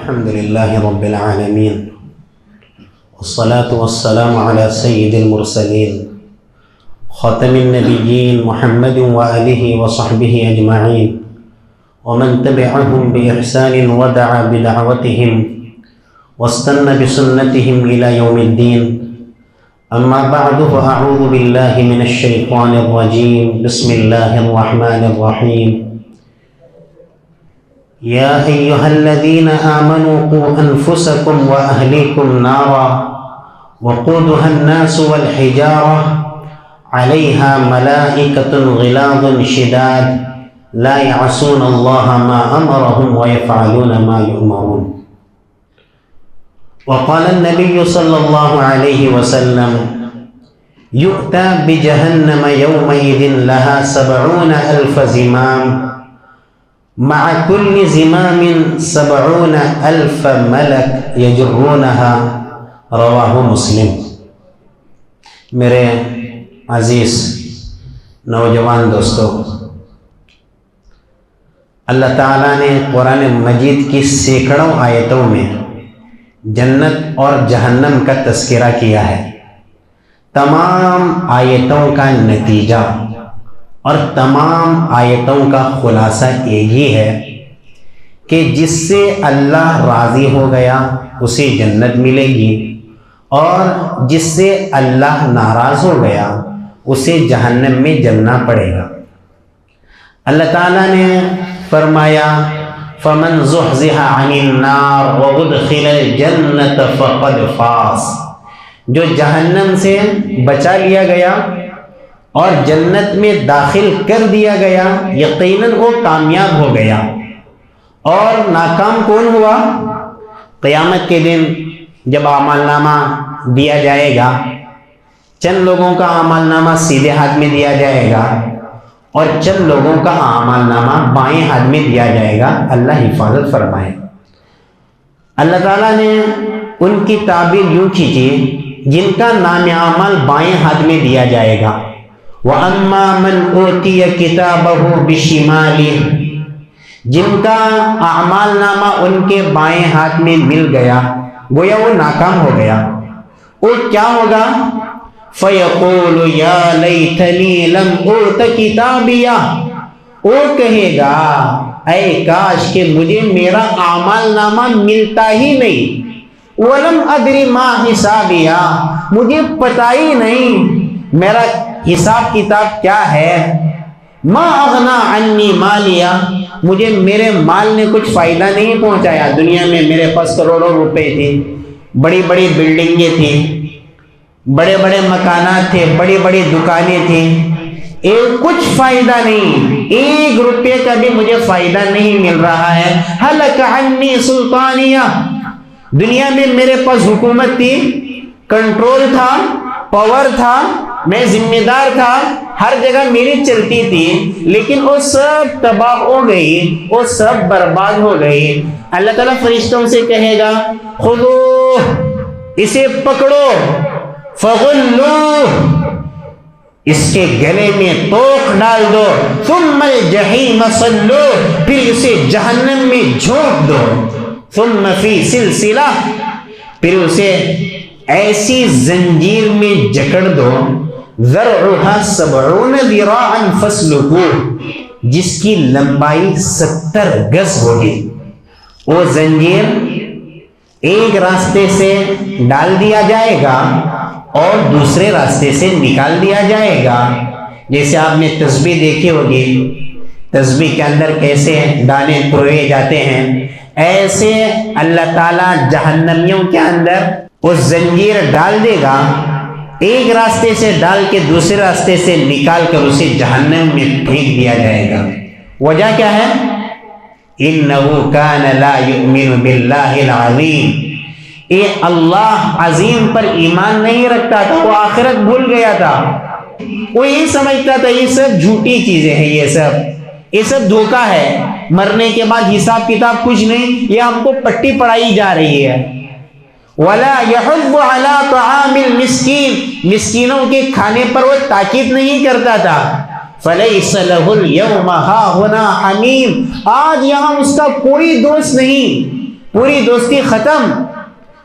الحمد لله رب العالمين والصلاة والسلام على سيد المرسلين خاتم النبيين محمد وآله وصحبه أجمعين ومن تبعهم بإحسان ودعا بدعوتهم واستنى بسنتهم إلى يوم الدين. أما بعد فأعوذ بالله من الشيطان الرجيم. بسم الله الرحمن الرحيم. يا أيها الذين آمنوا قوا أنفسكم وأهليكم نارا وقودها الناس والحجارة عليها ملائكة غلاظ شداد لا يعصون الله ما أمرهم ويفعلون ما يؤمرون. وقال النبي صلى الله عليه وسلم يؤتى بجهنم يومئذ لها 70,000 زمام مع كل زمام 70,000 ملك يجرونها. رواہ مسلم. میرے عزیز نوجوان دوستو، اللہ تعالیٰ نے قرآن مجید کی سینکڑوں آیتوں میں جنت اور جہنم کا تذکرہ کیا ہے. تمام آیتوں کا نتیجہ اور تمام آیتوں کا خلاصہ ایک ہی ہے کہ جس سے اللہ راضی ہو گیا اسے جنت ملے گی، اور جس سے اللہ ناراض ہو گیا اسے جہنم میں جلنا پڑے گا. اللہ تعالیٰ نے فرمایا فَمَنْ زُحْزِحَ عَنِ النَّارِ وَأُدْخِلَ الْجَنَّةَ فَقَدْ فَازَ. جو جہنم سے بچا لیا گیا اور جنت میں داخل کر دیا گیا یقیناً وہ کامیاب ہو گیا. اور ناکام کون ہوا؟ قیامت کے دن جب اعمال نامہ دیا جائے گا، چند لوگوں کا اعمال نامہ سیدھے ہاتھ میں دیا جائے گا اور چند لوگوں کا اعمال نامہ بائیں ہاتھ میں دیا جائے گا. اللہ حفاظت فرمائے. اللہ تعالیٰ نے ان کی تعبیر یوں کھینچی جن کا نام اعمال بائیں ہاتھ میں دیا جائے گا. وَأَمَّا مَنْ أُوتِيَ كِتَابَهُ بِشِمَالِهِ. جن کا اعمال نامہ ان کے بائیں ہاتھ میں مل گیا گویا وہ ناکام ہو گیا. وہ کیا ہوگا؟ فَيَقُولُ يَا لَيْتَنِي لَمْ أُوتَ كِتَابِيَهْ. وہ کہے گا اے کاش کہ مجھے میرا اعمال نامہ ملتا ہی نہیں. وَلَمْ أَدْرِ مَا حِسَابِيَهْ. مجھے پتہ ہی نہیں میرا حساب کتاب کیا ہے. مَا أَغْنَى عَنِّي مَالِيَهْ. مجھے میرے مال نے کچھ فائدہ نہیں پہنچایا. دنیا میں میرے پاس کروڑوں روپے تھے، بڑی بڑی بلڈنگیں تھیں، بڑے بڑے مکانات تھے، بڑی بڑی دکانیں تھیں، کچھ فائدہ نہیں. 1 روپے کا بھی مجھے فائدہ نہیں مل رہا ہے. هَلَكَ عَنِّي سُلْطَانِيَهْ. دنیا میں میرے پاس حکومت تھی، کنٹرول تھا، پاور تھا، میں ذمہ دار تھا، ہر جگہ میری چلتی تھی، لیکن وہ سب تباہ ہو گئی، وہ سب برباد ہو گئی. اللہ تعالیٰ فرشتوں سے کہے گا خذوہ، اسے پکڑو، فغلوہ، اس کے گلے میں توق ڈال دو، ثم الجحیم صلوہ، پھر اسے جہنم میں جھونک دو، ثم فی سلسلہ، پھر اسے ایسی زنجیر میں جکڑ دو، ذرعها 70 ذراعا فاسلکوہ، جس کی لمبائی 70 گز ہوگی. وہ زنجیر ایک راستے سے ڈال دیا جائے گا اور دوسرے راستے سے نکال دیا جائے گا. جیسے آپ نے تسبیح دیکھی ہوگی، تسبیح کے اندر کیسے دانے پروئے جاتے ہیں، ایسے اللہ تعالیٰ جہنمیوں کے اندر وہ زنجیر ڈال دے گا، ایک راستے سے ڈال کے دوسرے راستے سے نکال کر اسے جہنم میں پھینک دیا جائے گا. وجہ کیا ہے؟ إِنَّهُ كَانَ لَا يُؤْمِنُ بِاللَّهِ الْعَظِيمِ. یہ اللہ عظیم پر ایمان نہیں رکھتا تھا، وہ آخرت بھول گیا تھا. وہ یہ سمجھتا تھا یہ سب جھوٹی چیزیں ہیں، یہ سب دھوکہ ہے، مرنے کے بعد حساب کتاب کچھ نہیں، یہ ہم کو پٹی پڑھائی جا رہی ہے. وَلَا يَحُضُّ عَلَىٰ طَعَامِ الْمِسْكِينِ. مسکینوں کے کھانے پر وہ تاکید نہیں کرتا تھا. فَلَيْسَ لَهُ الْيَوْمَ هَاهُنَا حَمِيمٌ. آج یہاں اس کا کوئی دوست نہیں. پوری دوستی ختم.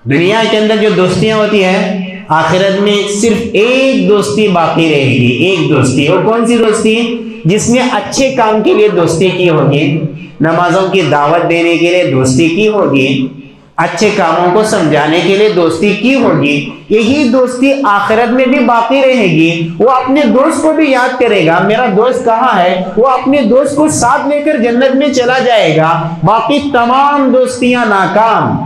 دنیا کے اندر جو دوستیاں ہوتی ہیں آخرت میں صرف ایک دوستی باقی رہے گی. ایک دوستی. وہ کون سی دوستی؟ جس نے اچھے کام کے لیے دوستی کی ہوگی, نمازوں کی دعوت دینے کے لیے دوستی کی ہوگی, اچھے کاموں کو سمجھانے کے لیے دوستی کی ہوگی. یہی دوستی آخرت میں بھی باقی رہے گی. وہ اپنے دوست کو بھی یاد کرے گا, میرا دوست کہاں ہے, وہ اپنے دوست کو ساتھ لے کر جنت میں چلا جائے گا. باقی تمام دوستیاں ناکام.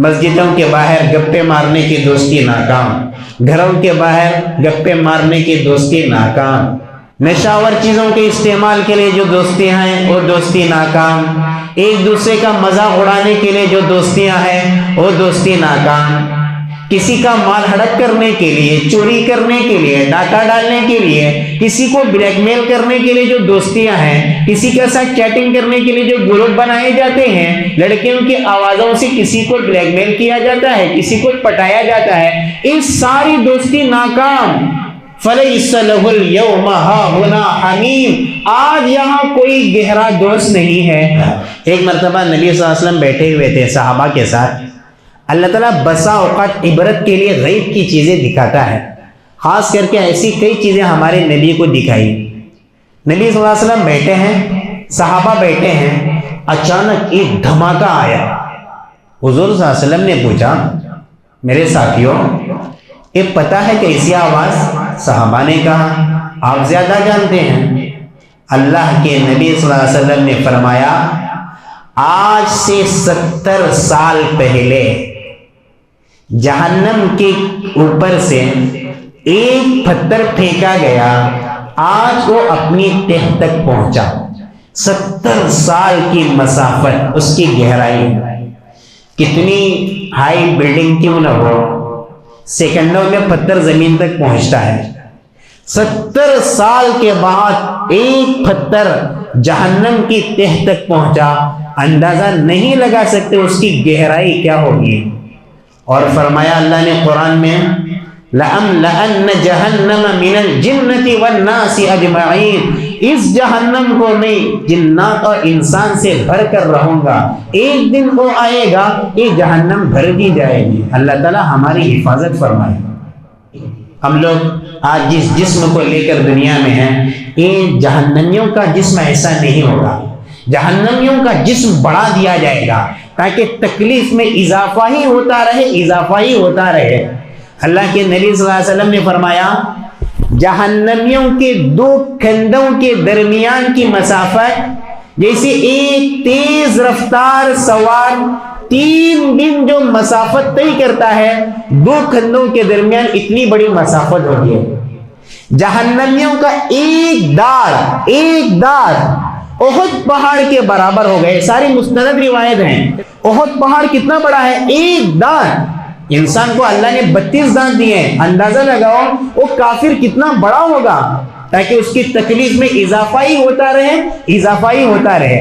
مسجدوں کے باہر گپے مارنے کی دوستی ناکام, گھروں کے باہر گپے مارنے کی دوستی ناکام, نشاور چیزوں کے استعمال کے لیے جو دوستیاں ہیں وہ دوستی ناکام, ایک دوسرے کا مذاق اڑانے کے لیے جو دوستیاں ہیں وہ دوستی ناکام, کسی کا مال ہڑپ کرنے کے لیے, چوری کرنے کے لیے, ڈاکہ ڈالنے کے لیے, کسی کو بلیک میل کرنے کے لیے جو دوستیاں ہیں, کسی کے ساتھ چیٹنگ کرنے کے لیے جو گروپ بنائے جاتے ہیں, لڑکیوں کی آوازوں سے کسی کو بلیک میل کیا جاتا ہے, کسی کو پٹایا جاتا ہے, ان ساری دوستی ناکام. فَلَيْسَ لَهُ الْيَوْمَ هَاهُنَا حَمِيمٌ. آج یہاں کوئی گہرا دوست نہیں ہے. ایک مرتبہ نبی صلی اللہ علیہ وسلم بیٹھے ہوئے تھے صحابہ کے ساتھ. اللہ تعالیٰ بسا اوقات عبرت کے لیے غیب کی چیزیں دکھاتا ہے. خاص کر کے ایسی کئی چیزیں ہمارے نبی کو دکھائی. نبی صلی اللہ علیہ وسلم بیٹھے ہیں, صحابہ بیٹھے ہیں, اچانک ایک دھماکہ آیا. حضور صلی اللہ علیہ وسلم نے پوچھا, میرے ساتھیوں یہ پتہ ہے کیسی آواز؟ صحابہ نے کہا آپ زیادہ جانتے ہیں. اللہ کے نبی صلی اللہ علیہ وسلم نے فرمایا آج سے 70 سال پہلے جہنم کے اوپر سے ایک پتھر پھینکا گیا, آج وہ اپنی تہ تک پہنچا. 70 سال کی مسافت, اس کی گہرائی. کتنی ہائی بلڈنگ کیوں نہ ہو, سیکنڈوں میں پتھر زمین تک پہنچتا ہے. 70 سال کے بعد ایک پتھر جہنم کی تہ تک پہنچا. اندازہ نہیں لگا سکتے اس کی گہرائی کیا ہوگی. اور فرمایا اللہ نے قرآن میں لَأَمْلَأَنَّ جَهَنَّمَ مِنَ الْجِنَّةِ وَالنَّاسِ أَجْمَعِينَ. اس جہنم کو میں جنات اور انسان سے بھر کر رہوں گا. ایک دن وہ آئے گا یہ جہنم بھر دی جائے گی. اللہ تعالی ہماری حفاظت فرمائے. ہم لوگ آج جس جسم کو لے کر دنیا میں ہیں, یہ جہنمیوں کا جسم ایسا نہیں ہوگا. جہنمیوں کا جسم بڑھا دیا جائے گا تاکہ تکلیف میں اضافہ ہی ہوتا رہے, اضافہ ہی ہوتا رہے. اللہ کے نبی صلی اللہ علیہ وسلم نے فرمایا جہنمیوں کے 2 کندھوں کے درمیان کی مسافت جیسے ایک تیز رفتار سوار 3 دن جو مسافت طے کرتا ہے, 2 کندھوں کے درمیان اتنی بڑی مسافت ہوگی. جہنمیوں کا ایک دار احد پہاڑ کے برابر ہو گئے. ساری مستند روایت ہیں. احد پہاڑ کتنا بڑا ہے؟ ایک دانت. انسان کو اللہ نے 32 دانت دیے ہیں. اندازہ لگاؤ وہ کافر کتنا بڑا ہوگا, تاکہ اس کی تکلیف میں اضافہ ہی ہوتا رہے, اضافہ ہی ہوتا رہے.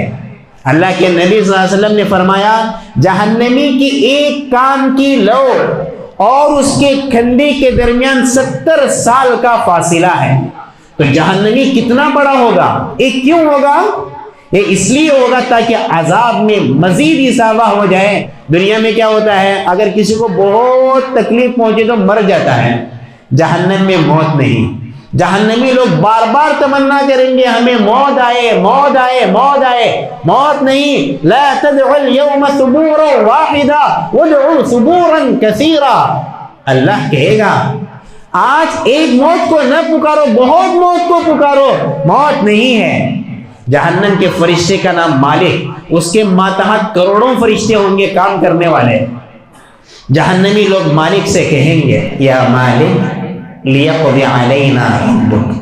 اللہ کے نبی صلی اللہ علیہ وسلم نے فرمایا جہنمی کی ایک کان کی لو اور اس کے کھنڈے کے درمیان 70 سال کا فاصلہ ہے. تو جہنمی کتنا بڑا ہوگا؟ یہ کیوں ہوگا؟ یہ اس لیے ہوگا تاکہ عذاب میں مزید اضافہ ہو جائے. دنیا میں کیا ہوتا ہے, اگر کسی کو بہت تکلیف پہنچے تو مر جاتا ہے. جہنم میں موت نہیں. جہنمی لوگ بار بار تمنا کریں گے ہمیں موت آئے, موت آئے, موت آئے. موت نہیں. لا تدعوا اليوم ثبورا واحدا وادعوا ثبورا كثيرا. اللہ کہے گا آج ایک موت کو نہ پکارو, بہت موت کو پکارو. موت نہیں ہے. جہنم کے فرشتے کا نام مالک, اس کے ماتحت کروڑوں فرشتے ہوں گے کام کرنے والے. جہنمی لوگ مالک سے کہیں گے یا مالک لیقضی علینا ربک,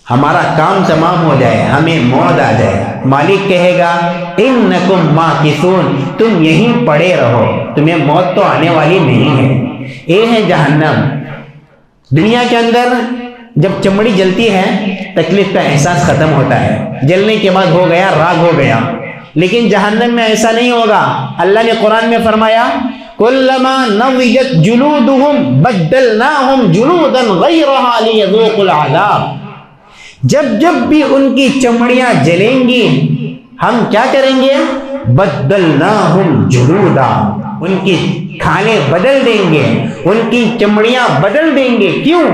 ہمارا کام تمام ہو جائے, ہمیں موت آ جائے. مالک کہے گا انکم ماکثون, تم یہیں پڑے رہو, تمہیں موت تو آنے والی نہیں ہے. یہ ہے جہنم. دنیا کے اندر جب چمڑی جلتی ہے تکلیف کا احساس ختم ہوتا ہے, جلنے کے بعد ہو گیا, راگ ہو گیا. لیکن جہنم میں ایسا نہیں ہوگا. اللہ نے قرآن میں فرمایا کلما نضجت جلودہم بدلناہم جلودا غیرہا لیذوقوا العذاب. جب جب بھی ان کی چمڑیاں جلیں گی ہم کیا کریں گے؟ بدلناہم جلودا، ان کی کھالیں بدل دیں گے، ان کی چمڑیاں بدل دیں گے. کیوں؟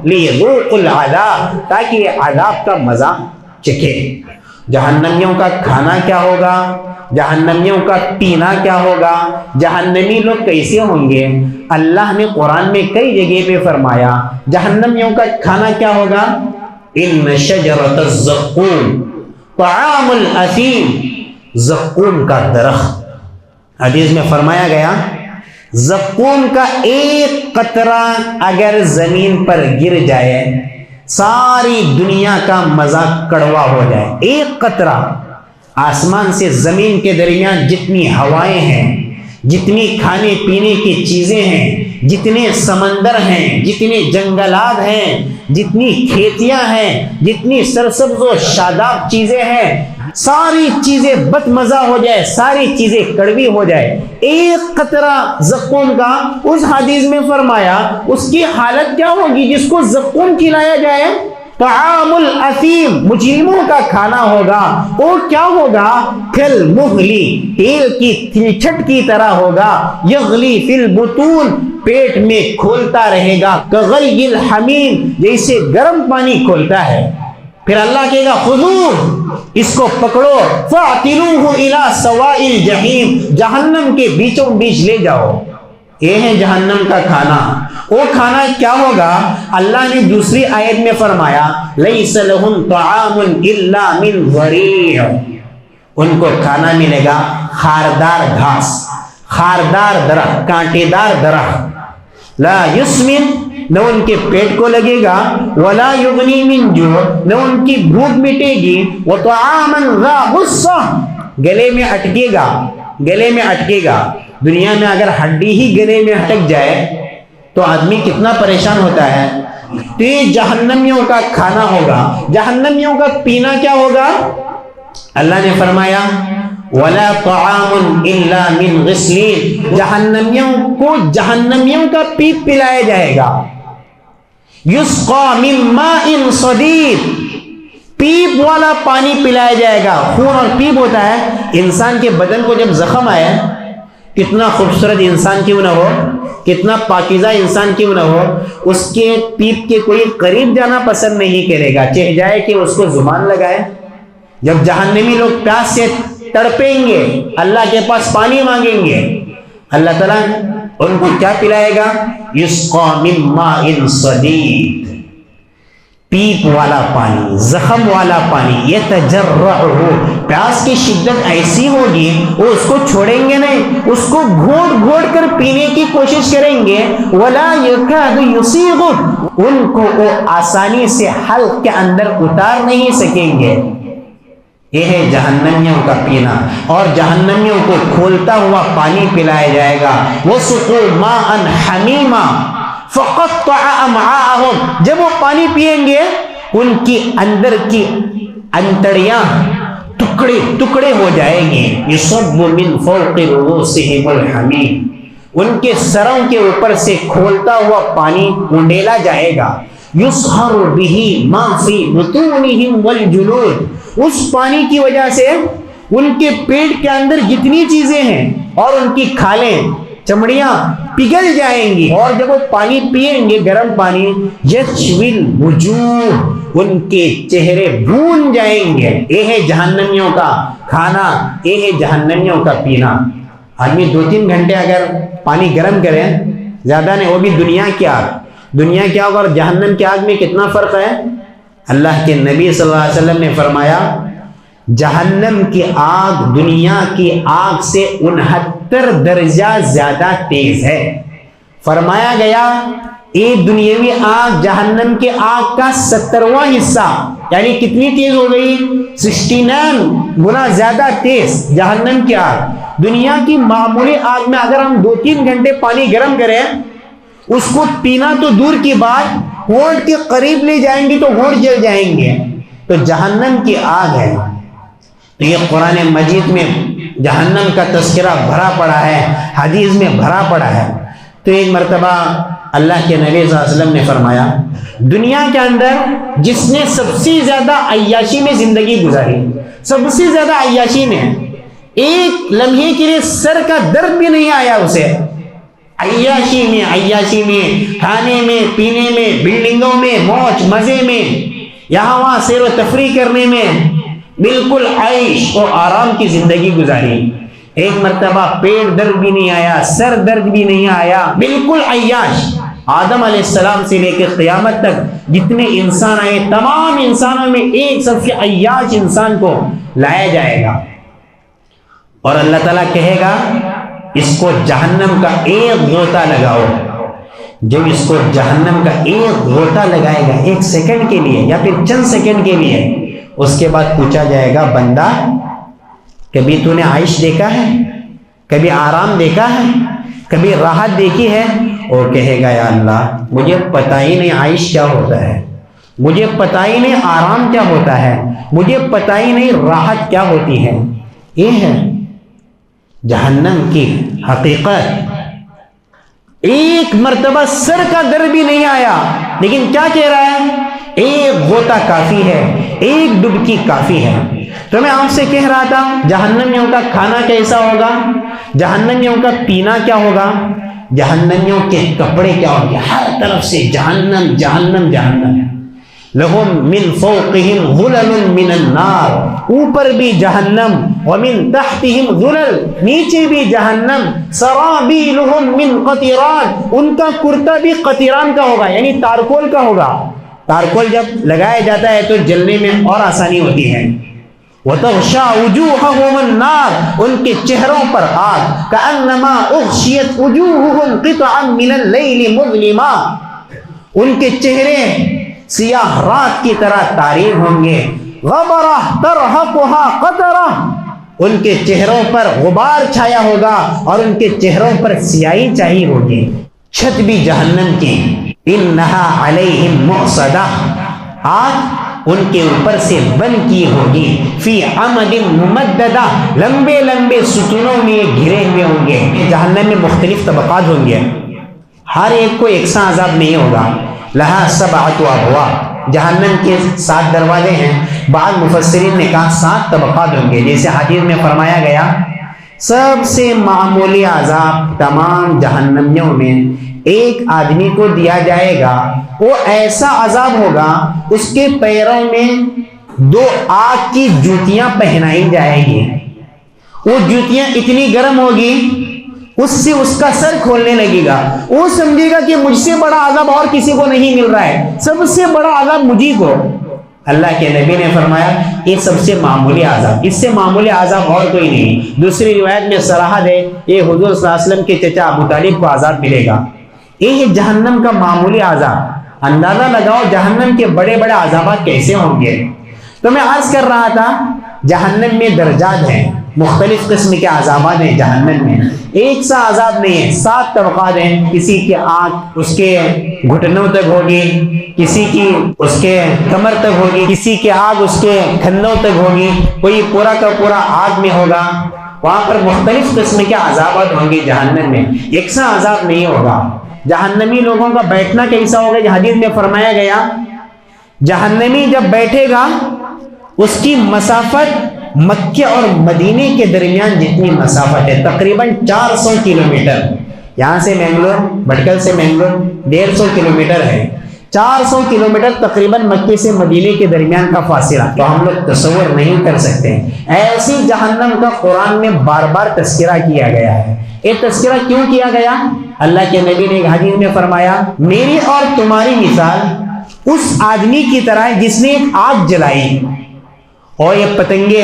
لیذوقوا العذاب، تاکہ یہ عذاب کا مزہ چکھے. جہنمیوں کا کھانا کیا ہوگا، جہنمیوں کا پینا کیا ہوگا، جہنمی لوگ کیسے ہوں گے؟ اللہ نے قرآن میں کئی جگہ پہ فرمایا جہنمیوں کا کھانا کیا ہوگا. ان شجرۃ الزقوم طعام الاثیم، زقوم کا درخت. حدیث میں فرمایا گیا زقوم کا ایک قطرہ اگر زمین پر گر جائے ساری دنیا کا مزہ کڑوا ہو جائے. ایک قطرہ. آسمان سے زمین کے درمیان جتنی ہوائیں ہیں، جتنی کھانے پینے کی چیزیں ہیں، جتنے سمندر ہیں، جتنے جنگلات ہیں، جتنی کھیتیاں ہیں، جتنی سرسبز و شاداب چیزیں ہیں، ساری چیزیں بد مزہ ہو جائے، ساری چیزیں کڑوی ہو جائے. ایک قطرہ زقوم کا. اس حدیث میں فرمایا اس کی حالت کیا ہوگی جس کو زقوم کھلایا جائے؟ طعام الاثیم، مجرموں کا کھانا ہوگا. اور کیا ہوگا؟ کل مغلی، تیل کی تلچھٹ کی طرح ہوگا. یغلی فی البطون، پیٹ میں کھولتا رہے گا. کغلی الحمیم، جیسے گرم پانی کھولتا ہے. پھر اللہ کہے گا خذوہ، اس کو پکڑو. فاعتلوہ الی سواء الجحیم، جہنم کے بیچوں بیچ لے جاؤ. یہ ہے جہنم کا کھانا. وہ کھانا کیا ہوگا؟ اللہ نے دوسری آیت میں فرمایا لیس لہم طعام الا من ضریع، ان کو کھانا ملے گا خاردار گھاس، خاردار درخت، کانٹے دار درخت. لا یسمن، نہ ان کے پیٹ کو لگے گا، ولا یغنی من جوع، نہ ان کی بھوک مٹے گی. وطعاما ذا غصہ، گلے میں اٹکے گا، گلے میں اٹکے گا. دنیا میں اگر ہڈی ہی گلے میں اٹک جائے تو آدمی کتنا پریشان ہوتا ہے. تو یہ جہنمیوں کا کھانا ہوگا. جہنمیوں کا پینا کیا ہوگا؟ اللہ نے فرمایا وَلَا طَعَامٌ إِلَّا مِنْ غِسْلِينَ، جہنمیوں کو جہنمیوں کا پیپ پلایا جائے گا. يُسْقَى مِن مَاءٍ صَدِيدٍ، پیپ والا پانی پلایا جائے گا. خون اور پیپ ہوتا ہے. انسان کے بدن کو جب زخم آئے، کتنا خوبصورت انسان کیوں نہ ہو، کتنا پاکیزہ انسان کیوں نہ ہو، اس کے پیپ کے کوئی قریب جانا پسند نہیں کرے گا، چاہے جائے کہ اس کو زبان لگائے. جب جہنمی لوگ پیاس سے تڑپیں گے، اللہ کے پاس پانی مانگیں گے، اللہ تعالیٰ ان کو کیا پلائے گا؟ یسقا من ماء صدید، پیپ والا پانی، زخم والا پانی. یتجرعہ، پیاس کی شدت ایسی ہوگی وہ اس کو چھوڑیں گے نہیں، اس کو گھوٹ گھوٹ کر پینے کی کوشش کریں گے. ولا یکاد یسیغ، ان کو وہ آسانی سے حلق کے اندر اتار نہیں سکیں گے. یہ ہے جہنمیوں کا پینا. اور جہنمیوں کو کھولتا ہوا پانی پلایا جائے گا. وسقوا ماء حمیما فقطع امعاءهم، جب وہ پانی پیئیں گے ان کی اندر کی انتڑیاں ٹکڑے ٹکڑے ہو جائیں گے. یصب من فوق رؤوسهم الحمیم، ان کے سروں کے اوپر سے کھولتا ہوا پانی اونڈیلا جائے گا. یصہر به ما فی بطونهم والجلود، اس پانی کی وجہ سے ان کے پیٹ کے اندر جتنی چیزیں ہیں اور ان کی کھالیں، چمڑیاں پگھل جائیں گی. اور جب وہ پانی پیئیں گے گرم پانی، یشوی الوجوہ، ان کے چہرے بھون جائیں گے. یہ ہے جہنمیوں کا کھانا، یہ ہے جہنمیوں کا پینا. آدمی 2-3 گھنٹے اگر پانی گرم کرے، زیادہ نہیں، وہ بھی دنیا کی آگ. دنیا کی آگ اور جہنم کی آگ میں کتنا فرق ہے؟ اللہ کے نبی صلی اللہ علیہ وسلم نے فرمایا جہنم کی آگ دنیا کی آگ سے 69 درجہ زیادہ تیز ہے. فرمایا گیا ایک دنیاوی آگ جہنم کے آگ کا 70واں حصہ، یعنی کتنی تیز ہو گئی؟ 69 گنا زیادہ تیز جہنم کی آگ. دنیا کی معمولی آگ میں اگر ہم 2-3 گھنٹے پانی گرم کریں، اس کو پینا تو دور کی بات، ہونٹ کے قریب لے جائیں گے تو ہونٹ جل جائیں گے. تو جہنم کی آگ ہے. تو یہ قرآن مجید میں جہنم کا تذکرہ بھرا پڑا ہے، حدیث میں بھرا پڑا ہے. تو ایک مرتبہ اللہ کے نبی صلی اللہ علیہ وسلم نے فرمایا دنیا کے اندر جس نے سب سے زیادہ عیاشی میں زندگی گزاری، سب سے زیادہ عیاشی میں، ایک لمحے کے لیے سر کا درد بھی نہیں آیا اسے. عیاشی میں, کھانے میں, پینے میں, بلڈنگوں میں, موج مزے میں, یہاں وہاں سیر و تفریح کرنے میں بالکل عیش و آرام کی زندگی گزاری. ایک مرتبہ پیٹ درد بھی نہیں آیا, سر درد بھی نہیں آیا, بالکل عیاش. آدم علیہ السلام سے لے کے قیامت تک جتنے انسان آئے, تمام انسانوں میں ایک سب سے عیاش انسان کو لایا جائے گا, اور اللہ تعالیٰ کہے گا اس کو جہنم کا ایک غوطہ لگاؤ. جب اس کو جہنم کا ایک غوطہ لگائے گا, ایک سیکنڈ کے لیے یا پھر چند سیکنڈ کے لیے, اس کے بعد پوچھا جائے گا بندہ کبھی تو نے عیش دیکھا ہے, کبھی آرام دیکھا ہے, کبھی راحت دیکھی ہے؟ وہ کہے گا یا اللہ مجھے پتہ ہی نہیں عیش کیا ہوتا ہے, مجھے پتہ ہی نہیں آرام کیا ہوتا ہے, مجھے پتہ ہی نہیں راحت کیا ہوتی ہے. یہ ہے جہنم کی حقیقت. ایک مرتبہ سر کا درد بھی نہیں آیا, لیکن کیا کہہ رہا ہے؟ ایک غوطہ کافی ہے, ایک ڈبکی کافی ہے. تو میں آپ سے کہہ رہا تھا جہنمیوں کا کھانا کیسا ہوگا, جہنمیوں کا پینا کیا ہوگا, جہنمیوں کے کپڑے کیا ہوں گے. ہر طرف سے جہنم جہنم جہنم. لہم من فوقہم ظلل من النار, اوپر بھی جہنم, ومن تحتہم ظلل, نیچے بھی جہنم. سرابیلہم من قطران, ان کا کرتا بھی قطران کا ہوگا, یعنی تارکول کا ہوگا. تارکول جب لگایا جاتا ہے تو جلنے میں اور آسانی ہوتی ہے. وتغشا وجوہہم النار, ان کے چہروں پر آگ. کأنما اغشیت وجوہہم قطعا من اللیل مظلما, ان کے چہرے سیاہ رات کی طرح تاریک ہوں گے. غبرہ ترہقها قطرہ, ان کے چہروں پر غبار چھایا ہوگا اور ان کے چہروں پر سیاہی چھائی ہوگی. چھت بھی جہنم کی. انہا علیہم مؤصدہ, آگ ان کے اوپر سے بند کی ہوگی. فی عمد ممددہ, لمبے لمبے ستونوں میں گھرے ہوئے ہوں گے. جہنم میں مختلف طبقات ہوں گے, ہر ایک کو یکساں عذاب نہیں ہوگا. لہا سبعۃ ابواب, جہنم کے 7 دروازے ہیں. بعض مفسرین نے کہا 7 طبقات ہوں گے. جیسے حدیث میں فرمایا گیا سب سے معمولی عذاب تمام جہنمیوں میں ایک آدمی کو دیا جائے گا. وہ ایسا عذاب ہوگا اس کے پیروں میں 2 آگ کی جوتیاں پہنائی جائے گی. وہ جوتیاں اتنی گرم ہوگی اس سے اس کا سر کھولنے لگے گا. وہ سمجھے گا کہ مجھ سے بڑا عذاب اور کسی کو نہیں مل رہا ہے, سب سے بڑا عذاب مجھی کو. اللہ کے نبی نے فرمایا یہ سب سے معمولی عذاب, اس سے معمولی عذاب اور کوئی نہیں. دوسری روایت میں صراحت ہے یہ حضور صلی اللہ علیہ وسلم کے چچا ابو طالب کو عذاب ملے گا. یہ جہنم کا معمولی عذاب. اندازہ لگاؤ جہنم کے بڑے بڑے عذابات کیسے ہوں گے. تو میں عرض کر رہا تھا جہنم میں درجات ہیں, مختلف قسم کے عذابات ہیں جہنم میں, ایک سا عذاب نہیں ہے. 7 طبقات ہیں. کسی کی آنکھ اس کے گھٹنوں تک ہوگی, کسی کی اس کے کمر تک ہوگی, کسی کی آگ اس کے کندھوں تک ہوگی, کوئی پورا کا پورا آگ میں ہوگا. وہاں پر مختلف قسم کے عذابات ہوں گے جہنم میں, یکساں عذاب نہیں ہوگا. جہنمی لوگوں کا بیٹھنا کیسا ہوگا, یہ حدیث میں فرمایا گیا جہنمی جب بیٹھے گا اس کی مسافت مکہ اور مدینے کے درمیان جتنی مسافت ہے تقریباً 400 کلومیٹر. یہاں سے منگلور, بھٹکل سے منگلور 150 کلومیٹر ہے. 400 کلومیٹر تقریباً مکے سے مدینے کے درمیان کا فاصلہ, تو ہم لوگ تصور نہیں کر سکتے. ایسی جہنم کا قرآن میں بار بار تذکرہ کیا گیا ہے. یہ تذکرہ کیوں کیا گیا؟ اللہ کے نبی نے ایک حدیث میں فرمایا میری اور تمہاری مثال اس آدمی کی طرح ہے جس نے ایک آگ جلائی, اور یہ پتنگے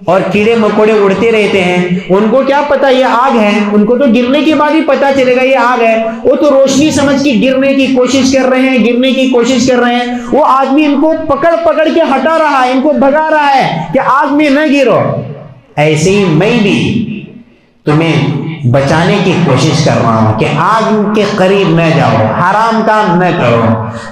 اور کیڑے مکوڑے اڑتے رہتے ہیں, ان کو کیا پتا یہ آگ ہے, ان کو تو گرنے کے بعد ہی پتا چلے گا یہ آگ ہے. وہ تو روشنی سمجھ کے گرنے کی کوشش کر رہے ہیں, گرنے کی کوشش کر رہے ہیں. وہ آدمی ان کو پکڑ پکڑ کے ہٹا رہا ہے, ان کو بھگا رہا ہے کہ آگ میں نہ گرو. ایسے ہی میں بھی تمہیں بچانے کی کوشش کر رہا ہوں کہ آگ کے قریب نہ جاؤ, حرام کام نہ کرو,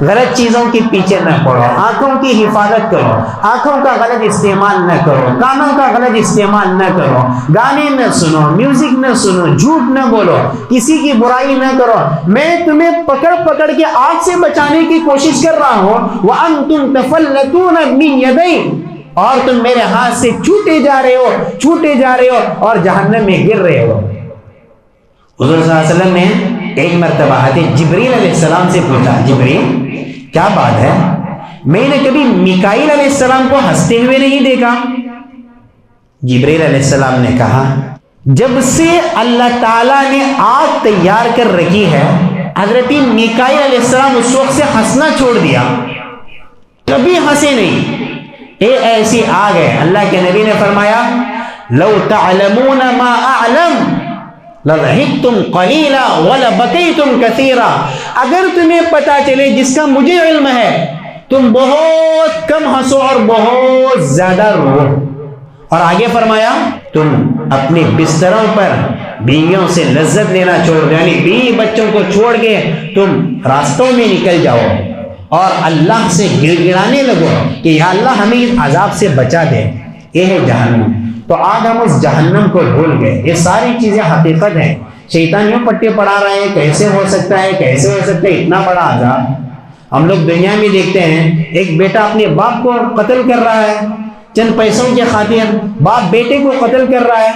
غلط چیزوں کے پیچھے نہ پڑو, آنکھوں کی حفاظت کرو, آنکھوں کا غلط استعمال نہ کرو, کانوں کا غلط استعمال نہ کرو, گانے نہ سنو, میوزک نہ سنو, جھوٹ نہ بولو, کسی کی برائی نہ کرو. میں تمہیں پکڑ پکڑ کے آگ سے بچانے کی کوشش کر رہا ہوں. وَأَنْتُمْ تَفَلَّتُونَ مِنْ يَدَيْ, اور تم میرے ہاتھ سے چھوٹے جا رہے ہو اور جہنم میں گر رہے ہو۔ حضور صلی اللہ علیہ وسلم نے ایک مرتبہ حضرت جبریل علیہ السلام سے پوچھا، جبریل کیا بات ہے، میں نے کبھی میکائیل علیہ السلام کو ہنستے ہوئے نہیں دیکھا۔ جبریل علیہ السلام نے کہا، جب سے اللہ تعالیٰ نے آگ تیار کر رکھی ہے، حضرت میکائیل علیہ السلام اس وقت سے ہنسنا چھوڑ دیا، کبھی ہنسے نہیں۔ یہ ایسی آگ ہے، اللہ کے نبی نے فرمایا، لو تعلمون ما اعلم لضحکتم قلیلا ولبکیتم کثیرا، اگر تمہیں پتا چلے جس کا مجھے علم ہے، تم بہت کم ہنسو اور بہت زیادہ رو۔ اور آگے فرمایا، تم اپنے بستروں پر بیویوں سے لذت لینا چھوڑ دو، یعنی بیوی بچوں کو چھوڑ کے تم راستوں میں نکل جاؤ اور اللہ سے گڑ گڑانے لگو کہ یا اللہ ہمیں اس عذاب سے بچا دے۔ یہ ہے جہنم۔ تو آج ہم اس جہنم کو بھول گئے۔ یہ ساری چیزیں حقیقت ہیں، شیطان یوں پٹے پڑھا رہے ہیں، کیسے ہو سکتا ہے اتنا بڑا عذاب۔ ہم لوگ دنیا میں دیکھتے ہیں، ایک بیٹا اپنے باپ کو قتل کر رہا ہے، چند پیسوں کے خاطر باپ بیٹے کو قتل کر رہا ہے،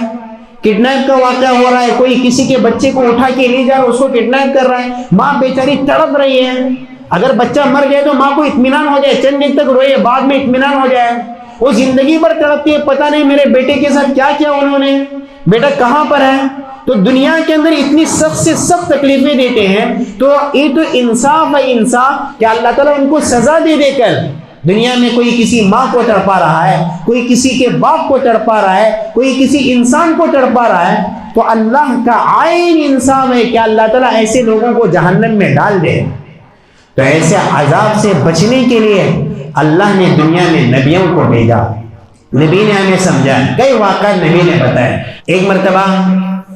کڈنیپ کا واقعہ ہو رہا ہے، کوئی کسی کے بچے کو اٹھا کے لے جا رہا ہے، اس کو کڈنیپ کر رہا ہے، ماں بیچاری تڑپ رہی ہے۔ اگر بچہ مر جائے تو ماں کو اطمینان ہو جائے، چند دن تک روئے، بعد میں اطمینان ہو جائے، وہ زندگی بھر تڑپتی ہے، پتہ نہیں میرے بیٹے کے ساتھ کیا کیا انہوں نے، بیٹا کہاں پر ہے۔ تو دنیا کے اندر اتنی سخت سے سخت تکلیفیں دیتے ہیں، تو یہ تو انصاف ہے، انصاف کہ اللہ تعالیٰ ان کو سزا دے دے کر۔ دنیا میں کوئی کسی ماں کو تڑپا رہا ہے، کوئی کسی کے باپ کو تڑپا رہا ہے، کوئی کسی انسان کو تڑپا رہا ہے، تو اللہ کا عین انصاف ہے کہ اللہ تعالیٰ ایسے لوگوں کو جہنم میں ڈال دے۔ تو ایسے عذاب سے بچنے کے لیے اللہ نے دنیا میں نبیوں کو بھیجا، نبی نے ہمیں سمجھایا، کئی واقعات نبی نے بتایا۔ ایک مرتبہ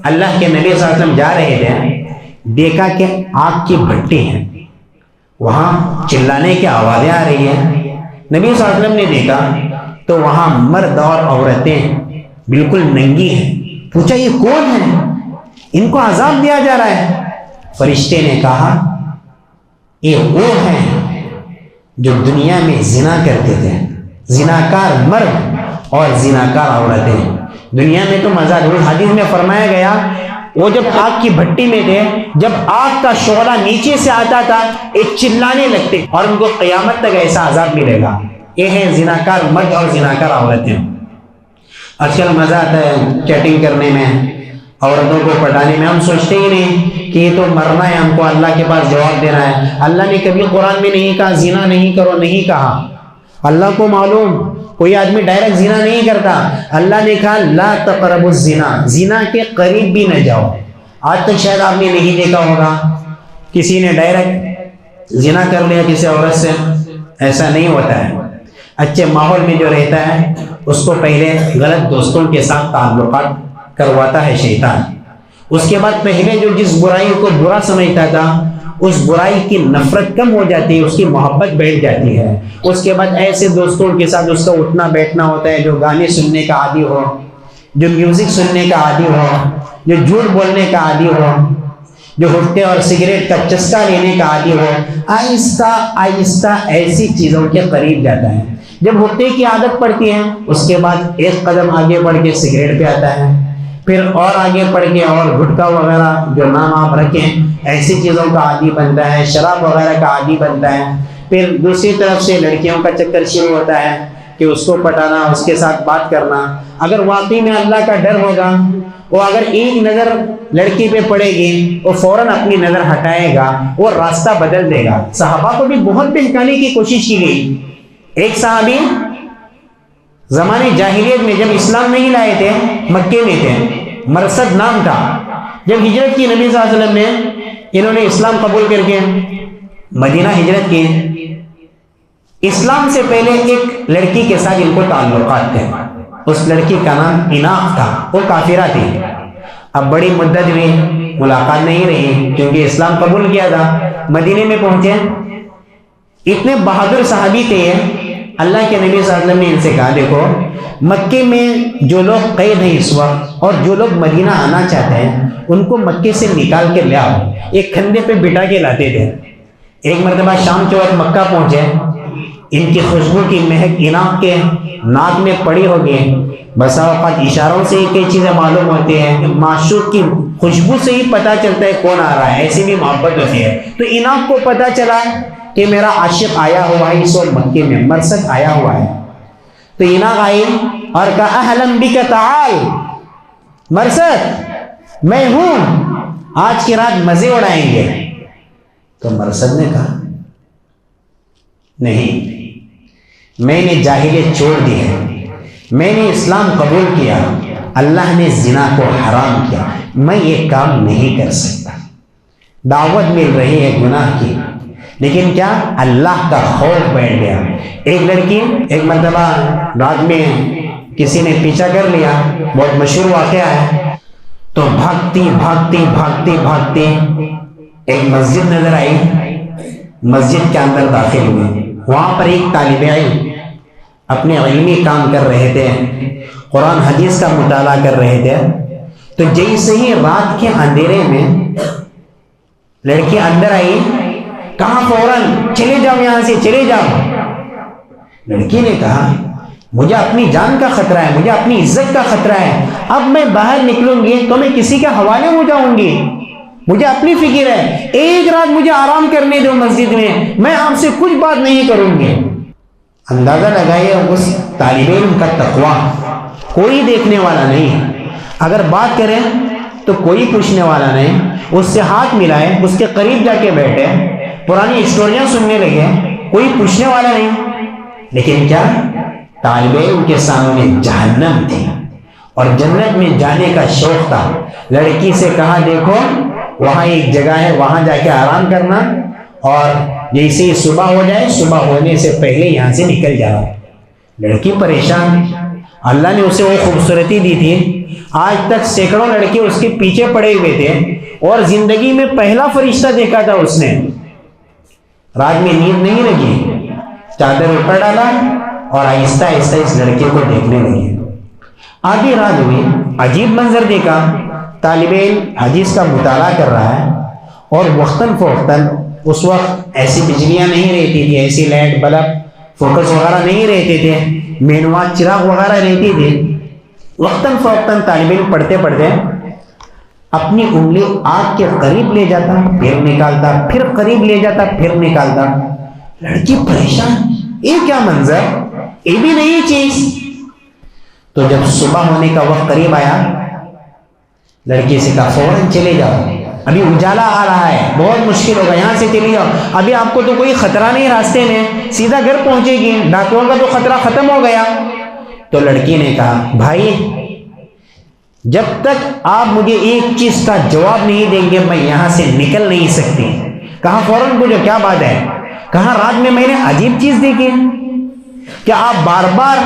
اللہ کے نبی صلی اللہ علیہ وسلم جا رہے تھے، دیکھا کہ آگ کی بھٹی ہے، وہاں چلانے کی آوازیں آ رہی ہیں۔ نبی صلی اللہ علیہ وسلم نے دیکھا تو وہاں مرد اور عورتیں بالکل ننگی ہیں۔ پوچھا یہ کون ہے، ان کو عذاب دیا جا رہا ہے؟ فرشتے نے کہا یہ وہ ہیں جو دنیا میں زنا کرتے تھے، زناکار مرد اور زناکار عورتیں۔ دنیا میں تو مزہ دور، حدیث میں فرمایا گیا وہ جب آگ کی بھٹی میں تھے، جب آگ کا شعلہ نیچے سے آتا تھا ایک چلانے لگتے، اور ان کو قیامت تک ایسا عذاب ملے گا۔ یہ ہے زناکار مرد اور زناکار عورتیں۔ آج کل مزہ آتا ہے چیٹنگ کرنے میں، عورتوں کو پٹانے میں، ہم سوچتے ہی نہیں کہ یہ تو مرنا ہے، ہم کو اللہ کے پاس جواب دینا ہے۔ اللہ نے کبھی قرآن میں نہیں کہا زنا نہیں کرو، نہیں کہا، اللہ کو معلوم، کوئی آدمی ڈائریکٹ زنا نہیں کرتا۔ اللہ نے کہا لا تقربوا الزنا، زنا کے قریب بھی نہ جاؤ۔ آج تک شاید آپ نے نہیں دیکھا ہوگا کسی نے ڈائریکٹ زنا کر لیا کسی عورت سے، ایسا نہیں ہوتا ہے۔ اچھے ماحول میں جو رہتا ہے اس کو پہلے غلط دوستوں کے ساتھ تعلقات کرواتا ہے شیطان، اس کے بعد پہلے جو جس برائی کو برا سمجھتا تھا اس برائی کی نفرت کم ہو جاتی ہے، اس کی محبت بیٹھ جاتی ہے۔ اس کے بعد ایسے دوستوں کے ساتھ اس کا اٹھنا بیٹھنا ہوتا ہے جو گانے سننے کا عادی ہو، جو میوزک سننے کا عادی ہو، جو جھوٹ بولنے کا عادی ہو، جو ہٹے اور سگریٹ کا چسکا لینے کا عادی ہو، آہستہ آہستہ ایسی چیزوں کے قریب جاتا ہے۔ جب ہٹے کی عادت پڑتی ہے اس کے بعد ایک قدم آگے بڑھ کے سگریٹ پہ آتا ہے، پھر اور آگے پڑھ کے اور گٹکا وغیرہ جو نام آپ رکھیں ایسی چیزوں کا عادی بنتا ہے، شراب وغیرہ کا عادی بنتا ہے۔ پھر دوسری طرف سے لڑکیوں کا چکر شروع ہوتا ہے کہ اس کو پٹانا، اس کے ساتھ بات کرنا۔ اگر واقعی میں اللہ کا ڈر ہوگا، وہ اگر ایک نظر لڑکی پہ پڑے گی وہ فوراً اپنی نظر ہٹائے گا، وہ راستہ بدل دے گا۔ صحابہ کو بھی بہت بہکانے کی کوشش کی گئی۔ ایک صحابی زمانے جاہلیت میں جب اسلام نہیں لائے تھے، مکے میں تھے، مرصد نام تھا۔ جب ہجرت کی نبی صلی اللہ علیہ وسلم نے، انہوں نے اسلام قبول کر کے مدینہ ہجرت کی۔ اسلام سے پہلے ایک لڑکی کے ساتھ ان کو تعلقات تھے، اس لڑکی کا نام اناق تھا، وہ کافرہ تھی۔ اب بڑی مدت میں ملاقات نہیں رہی کیونکہ اسلام قبول کیا تھا۔ مدینے میں پہنچے، اتنے بہادر صحابی تھے یہ، اللہ کے نبی صلی اللہ علیہ وسلم نے ان سے کہا دیکھو مکے میں جو لوگ قید ہیں اس وقت اور جو لوگ مدینہ آنا چاہتے ہیں ان کو مکے سے نکال کے لے آؤ۔ ایک کھندے پہ بٹھا کے لاتے تھے۔ ایک مرتبہ شام کے وقت مکہ پہنچے، ان کی خوشبو کی مہک انعام کے ناک میں پڑی ہوگی. بسا اوقات اشاروں سے ہی کئی چیزیں معلوم ہوتی ہیں. معشوق کی خوشبو سے ہی پتہ چلتا ہے کون آ رہا ہے, ایسی بھی محبت ہوتی ہے. تو انعام کو پتہ چلا کہ میرا عاشق آیا ہوا ہے اس وقت مکے میں, مرثد آیا ہوا ہے. تو انعام آئی اور کہا اہلا بک تعال, مرثد میں ہوں, آج کی رات مزے اڑائیں گے. تو مرثد نے کہا نہیں, میں نے جاہلیت چھوڑ دی ہے, میں نے اسلام قبول کیا, اللہ نے زنا کو حرام کیا, میں یہ کام نہیں کر سکتا. دعوت مل رہی ہے گناہ کی, لیکن کیا اللہ کا خوف بیٹھ گیا. ایک لڑکی ایک مرتبہ رات میں کسی نے پیچھا کر لیا, بہت مشہور واقعہ ہے. تو بھاگتی بھاگتی بھاگتی بھاگتی ایک مسجد نظر آئی, مسجد کے اندر داخل ہوئے. وہاں پر ایک طالب علم اپنے علمی کام کر رہے تھے, قرآن حدیث کا مطالعہ کر رہے تھے. تو جیسے ہی رات کے اندھیرے میں لڑکی اندر آئی, کہا فوراً چلے جاؤ یہاں سے, چلے جاؤ. لڑکی نے کہا مجھے اپنی جان کا خطرہ ہے, مجھے اپنی عزت کا خطرہ ہے, اب میں باہر نکلوں گی تو میں کسی کے حوالے ہو جاؤں گی, مجھے اپنی فکر ہے, ایک رات مجھے آرام کرنے دو مسجد میں آپ سے کچھ بات نہیں کروں گی. اندازہ لگائیے اس طالب علم کا تقویٰ, کوئی دیکھنے والا نہیں, اگر بات کریں تو کوئی پوچھنے والا نہیں, اس سے ہاتھ ملائے, اس کے قریب جا کے بیٹھے, پرانی اسٹوریاں سننے لگے, کوئی پوچھنے والا نہیں. لیکن کیا طالب علم کے سامنے جہنم تھی اور جنت میں جانے کا شوق تھا. لڑکی سے کہا دیکھو وہاں ایک جگہ ہے, وہاں جا کے آرام کرنا, اور جیسے ہی صبح ہو جائے, صبح ہونے سے پہلے یہاں سے نکل جانا. لڑکی پریشان, اللہ نے اسے وہ خوبصورتی دی تھی, آج تک سینکڑوں لڑکے اس کے پیچھے پڑے ہوئے تھے, اور زندگی میں پہلا فرشتہ دیکھا تھا اس نے. رات میں نیند نہیں لگی, چادر اوپر ڈالا اور آہستہ آہستہ اس لڑکے کو دیکھنے لگے. آدھی رات ہوئی, عجیب منظر دیکھا, طالب علم حدیث کا مطالعہ کر رہا ہے, اور وقتاً فوقتاً, اس وقت ایسی بجلیاں نہیں رہتی تھی, ایسی لائٹ بلب فوکس وغیرہ نہیں رہتے تھے, مینوات چراغ وغیرہ رہتی تھی. وقتاً فوقتاً طالب علم پڑھتے پڑھتے اپنی انگلی آنکھ کے قریب لے جاتا, پھر نکالتا, پھر قریب لے جاتا, پھر نکالتا. لڑکی پریشان, یہ کیا منظر, یہ بھی نئی چیز. تو جب صبح ہونے کا وقت قریب آیا, لڑکی سے کہا فوراً چلے جاؤ, ابھی اجالا آ رہا ہے, بہت مشکل ہوگا, یہاں سے چلے جاؤ, ابھی آپ کو تو کوئی خطرہ نہیں راستے میں, سیدھا گھر پہنچے گی, ڈاکوؤں کا تو خطرہ ختم ہو گیا. تو لڑکی نے کہا بھائی جب تک آپ مجھے ایک چیز کا جواب نہیں دیں گے میں یہاں سے نکل نہیں سکتی. کہا فوراً پوچھو کیا بات ہے. کہا رات میں نے عجیب چیز دیکھی کہ آپ بار بار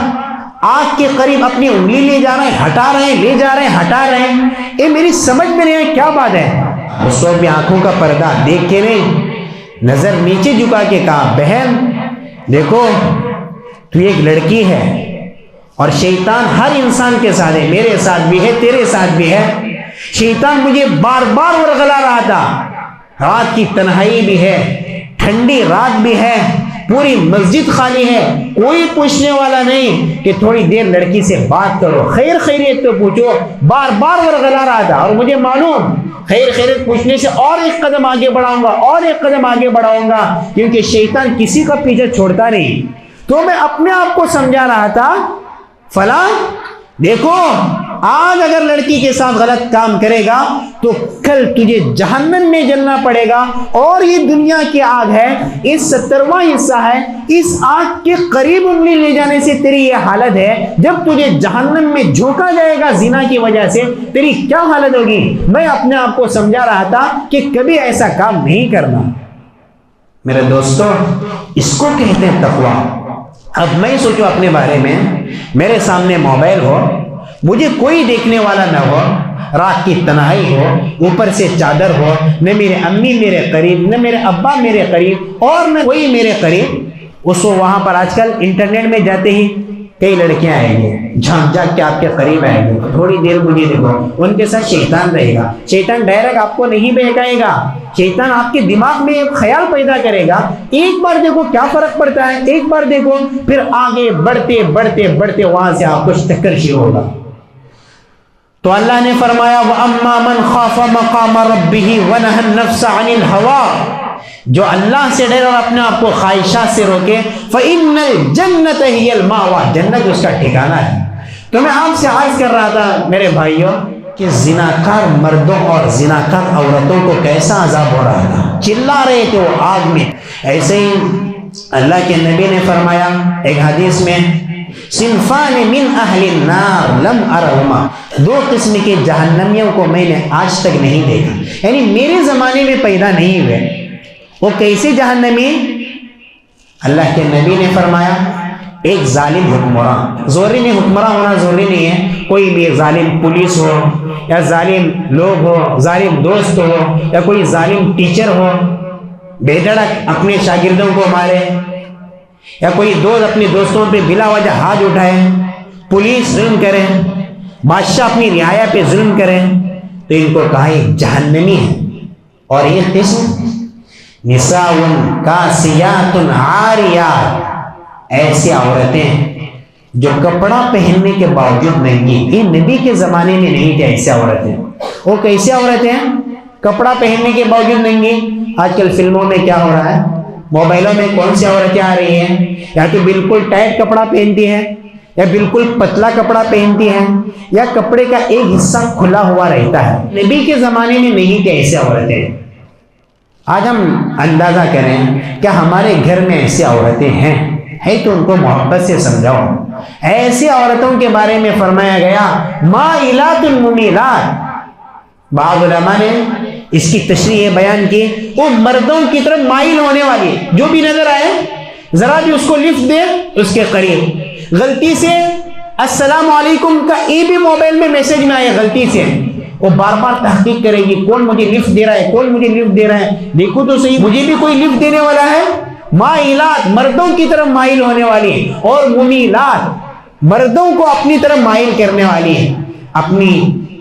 آنکھ کے قریب اپنی انگلی لے جا رہے ہیں, ہٹا رہے ہیں, لے جا رہے ہیں, ہٹا رہے ہیں, یہ میری سمجھ میں نہیں ہے, کیا بات ہے. اس وقت بھی آنکھوں کا پردہ دیکھ کے نہیں, نظر نیچے جھکا کے کہا بہن دیکھو تو ایک لڑکی ہے, اور شیطان ہر انسان کے ساتھ ہے, میرے ساتھ بھی ہے, تیرے ساتھ بھی ہے. شیطان مجھے بار بار ورغلا رہا تھا, رات کی تنہائی بھی ہے, ٹھنڈی رات بھی ہے, پوری مسجد خالی ہے, کوئی پوچھنے والا نہیں کہ تھوڑی دیر لڑکی سے بات کرو, خیر خیریت تو پوچھو. بار بار ورغلا رہا تھا, اور مجھے معلوم خیر خیریت پوچھنے سے اور ایک قدم آگے بڑھاؤں گا, اور ایک قدم آگے بڑھاؤں گا, کیونکہ شیطان کسی کا پیچھے چھوڑتا نہیں. تو میں اپنے آپ کو سمجھا رہا تھا فلاں دیکھو آج اگر لڑکی کے ساتھ غلط کام کرے گا تو کل تجھے جہنم میں جلنا پڑے گا, اور یہ دنیا کی آگ ہے, اس 70واں حصہ ہے, اس آگ کے قریب انگلی لے جانے سے تیری یہ حالت ہے. جب تجھے جہنم میں جھونکا جائے گا زنا کی وجہ سے تیری کیا حالت ہوگی. میں اپنے آپ کو سمجھا رہا تھا کہ کبھی ایسا کام نہیں کرنا. میرے دوستوں اس کو کہتے ہیں تقویٰ. اب میں سوچو اپنے بارے میں, میرے سامنے موبائل ہو, مجھے کوئی دیکھنے والا نہ ہو, رات کی تنہائی ہو, اوپر سے چادر ہو, نہ میرے امی میرے قریب, نہ میرے ابا میرے قریب, اور نہ کوئی میرے قریب. اس کو وہاں پر آج کل انٹرنیٹ میں جاتے ہی کئی لڑکیاں آئیں گی جھانک جھانک کے آپ کے قریب آئیں گے, تھوڑی دیر مجھے دیکھو, ان کے ساتھ شیطان رہے گا. شیطان ڈائریکٹ آپ کو نہیں بہکائے گا, شیطان آپ کے دماغ میں ایک خیال پیدا کرے گا. ایک بار دیکھو کیا فرق پڑتا ہے, ایک بار دیکھو, پھر آگے بڑھتے بڑھتے بڑھتے وہاں سے آپ کو ٹکر شروع ہوگا. تو اللہ نے فرمایا وَأَمَّا مَنْ خَافَ مَقَامَ رَبِّهِ وَنَهَى النَّفْسَ عَنِ الْهَوَىٰ, جو اللہ سے ڈرے اور اپنے آپ کو خواہشات سے روکے, فَإِنَّ الْجَنَّةَ هِيَ الْمَأْوَىٰ, جنت اس کا ٹھکانہ ہے. تو میں آپ سے عرض کر رہا تھا میرے بھائیوں کہ زناکار مردوں اور زناکار عورتوں کو کیسا عذاب ہو رہا تھا, چلا رہے تھے وہ آگ میں. ایسے ہی اللہ کے نبی نے فرمایا ایک حدیث میں, صنفان من اہل النار لم ارہما, دو قسم کے جہنمیوں کو میں نے آج تک نہیں دیکھا, یعنی میرے زمانے میں پیدا نہیں ہوئے. وہ کیسے جہنمی؟ اللہ کے نبی نے فرمایا ایک ظالم حکمراں, ضروری نہیں حکمراں ہونا ضروری نہیں ہے, کوئی بھی ظالم پولیس ہو یا ظالم لوگ ہو, ظالم دوست ہو یا کوئی ظالم ٹیچر ہو, بے دھڑک اپنے شاگردوں کو مارے, یا کوئی دوست اپنے دوستوں پہ بلا وجہ ہاتھ اٹھائے, پولیس ظلم کرے, بادشاہ اپنی رعایا پہ ظلم کرے, تو ان کو کہا یہ جہنمی ہے. اور یہ قسم نساء کاسیات عاریات, ایسی عورتیں جو کپڑا پہننے کے باوجود ننگی. یہ نبی کے زمانے میں نہیں تھے ایسی عورتیں. وہ کیسی عورتیں ہیں کپڑا پہننے کے باوجود ننگی؟ آج کل فلموں میں کیا ہو رہا ہے, موبائلوں میں کون سی عورتیں آ رہی ہیں, یا تو بالکل ٹائٹ کپڑا پہنتی ہیں, یا بالکل پتلا کپڑا پہنتی ہیں, یا کپڑے کا ایک حصہ کھلا ہوا رہتا ہے. نبی کے زمانے میں نہیں تھے ایسے عورتیں. آج ہم اندازہ کریں کہ ہمارے گھر میں ایسی عورتیں ہیں تو ان کو محبت سے سمجھاؤ. ایسی عورتوں کے بارے میں فرمایا گیا مائلات ممیلات. بعض علماء نے اس کی تشریح بیان کی, وہ مردوں کی طرف مائل ہونے والی, جو بھی نظر آئے ذرا بھی اس کو لفٹ دے اس کے قریب. غلطی سے السلام علیکم کا ای بھی موبائل میں میسج میں آئے غلطی سے, وہ بار بار تحقیق کرے گی کون مجھے لفٹ دے رہا ہے, کون مجھے لفٹ دے رہا ہے, دیکھو تو صحیح مجھے بھی کوئی لفٹ دینے والا ہے. مائلات, مردوں کی طرف مائل ہونے والی, اور ممیلات, مردوں کو اپنی طرف مائل کرنے والی ہے. اپنی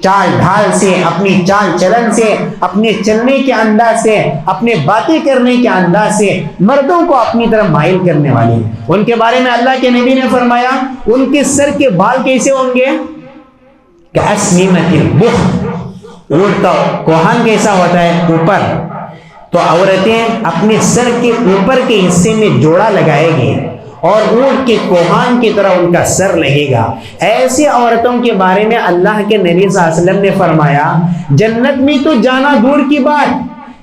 چال ڈھال سے, اپنی چال چلن سے, اپنے چلنے کے انداز سے, اپنے باتیں کرنے کے انداز سے مردوں کو اپنی طرف مائل کرنے والی ہے. ان کے بارے میں اللہ کے نبی نے فرمایا ان کے سر کے بال کیسے ہوں گے کہ اسنمۃ البخت, اونٹ کا کوہان کیسا ہوتا ہے اوپر, تو عورتیں اپنے سر کے اوپر کے حصے میں جوڑا لگائے گی اور اونٹ کے کوہان کی طرح ان کا سر لگے گا. ایسی عورتوں کے بارے میں اللہ کے نبی صلی اللہ علیہ وسلم نے فرمایا جنت میں تو جانا دور کی بات,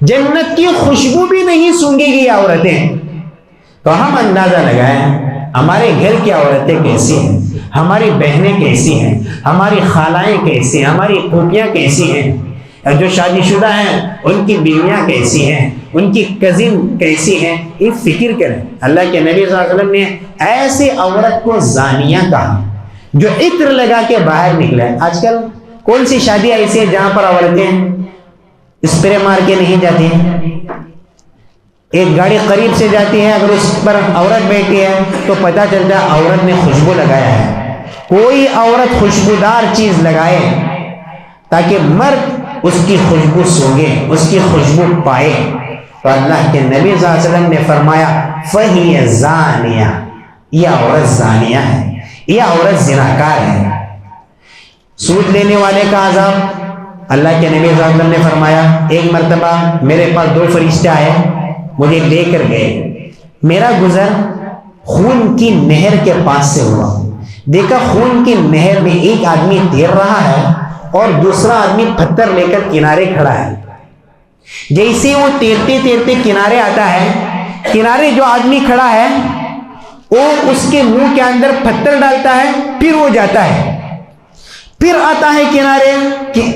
جنت کی خوشبو بھی نہیں سونگے گی عورتیں. تو ہم اندازہ لگائیں ہمارے گھر کی عورتیں کیسی ہیں, ہماری بہنیں کیسی ہیں, ہماری خالائیں کیسی ہیں, ہماری پھوپھیاں کیسی ہیں, جو شادی شدہ ہیں ان کی بیویاں کیسی ہیں, ان کی کزن کیسی ہیں, یہ فکر کریں. اللہ کے نبی صلی اللہ علیہ وسلم نے ایسے عورت کو زانیہ کہا جو عطر لگا کے باہر نکلے. آج کل کون سی شادی ایسی ہے جہاں پر عورتیں اسپرے مار کے نہیں جاتی ہیں؟ ایک گاڑی قریب سے جاتی ہے, اگر اس پر عورت بیٹھی ہے تو پتہ چلتا ہے عورت نے خوشبو لگایا ہے. کوئی عورت خوشبودار چیز لگائے تاکہ مرد اس کی خوشبو سونگے, اس کی خوشبو پائے. تو اللہ کے نبی صلی اللہ علیہ وسلم نے فرمایا فَهِيَ زَانِيَةٌ, یہ عورت زانیہ ہے, یہ عورت زناکار ہے. سود لینے والے کا عذاب اللہ کے نبی صلی اللہ علیہ وسلم نے فرمایا ایک مرتبہ میرے پاس 2 فرشتے آئے, مجھے لے کر گئے. میرا گزر خون کی نہر کے پاس سے ہوا. دیکھا خون کی نہر میں ایک آدمی تیر رہا ہے اور دوسرا آدمی پتھر لے کر کنارے کھڑا ہے. جیسے وہ تیرتے تیرتے کنارے آتا ہے, کنارے جو آدمی کھڑا ہے وہ اس کے منہ کے اندر پتھر ڈالتا ہے, پھر وہ جاتا ہے, پھر آتا ہے کنارے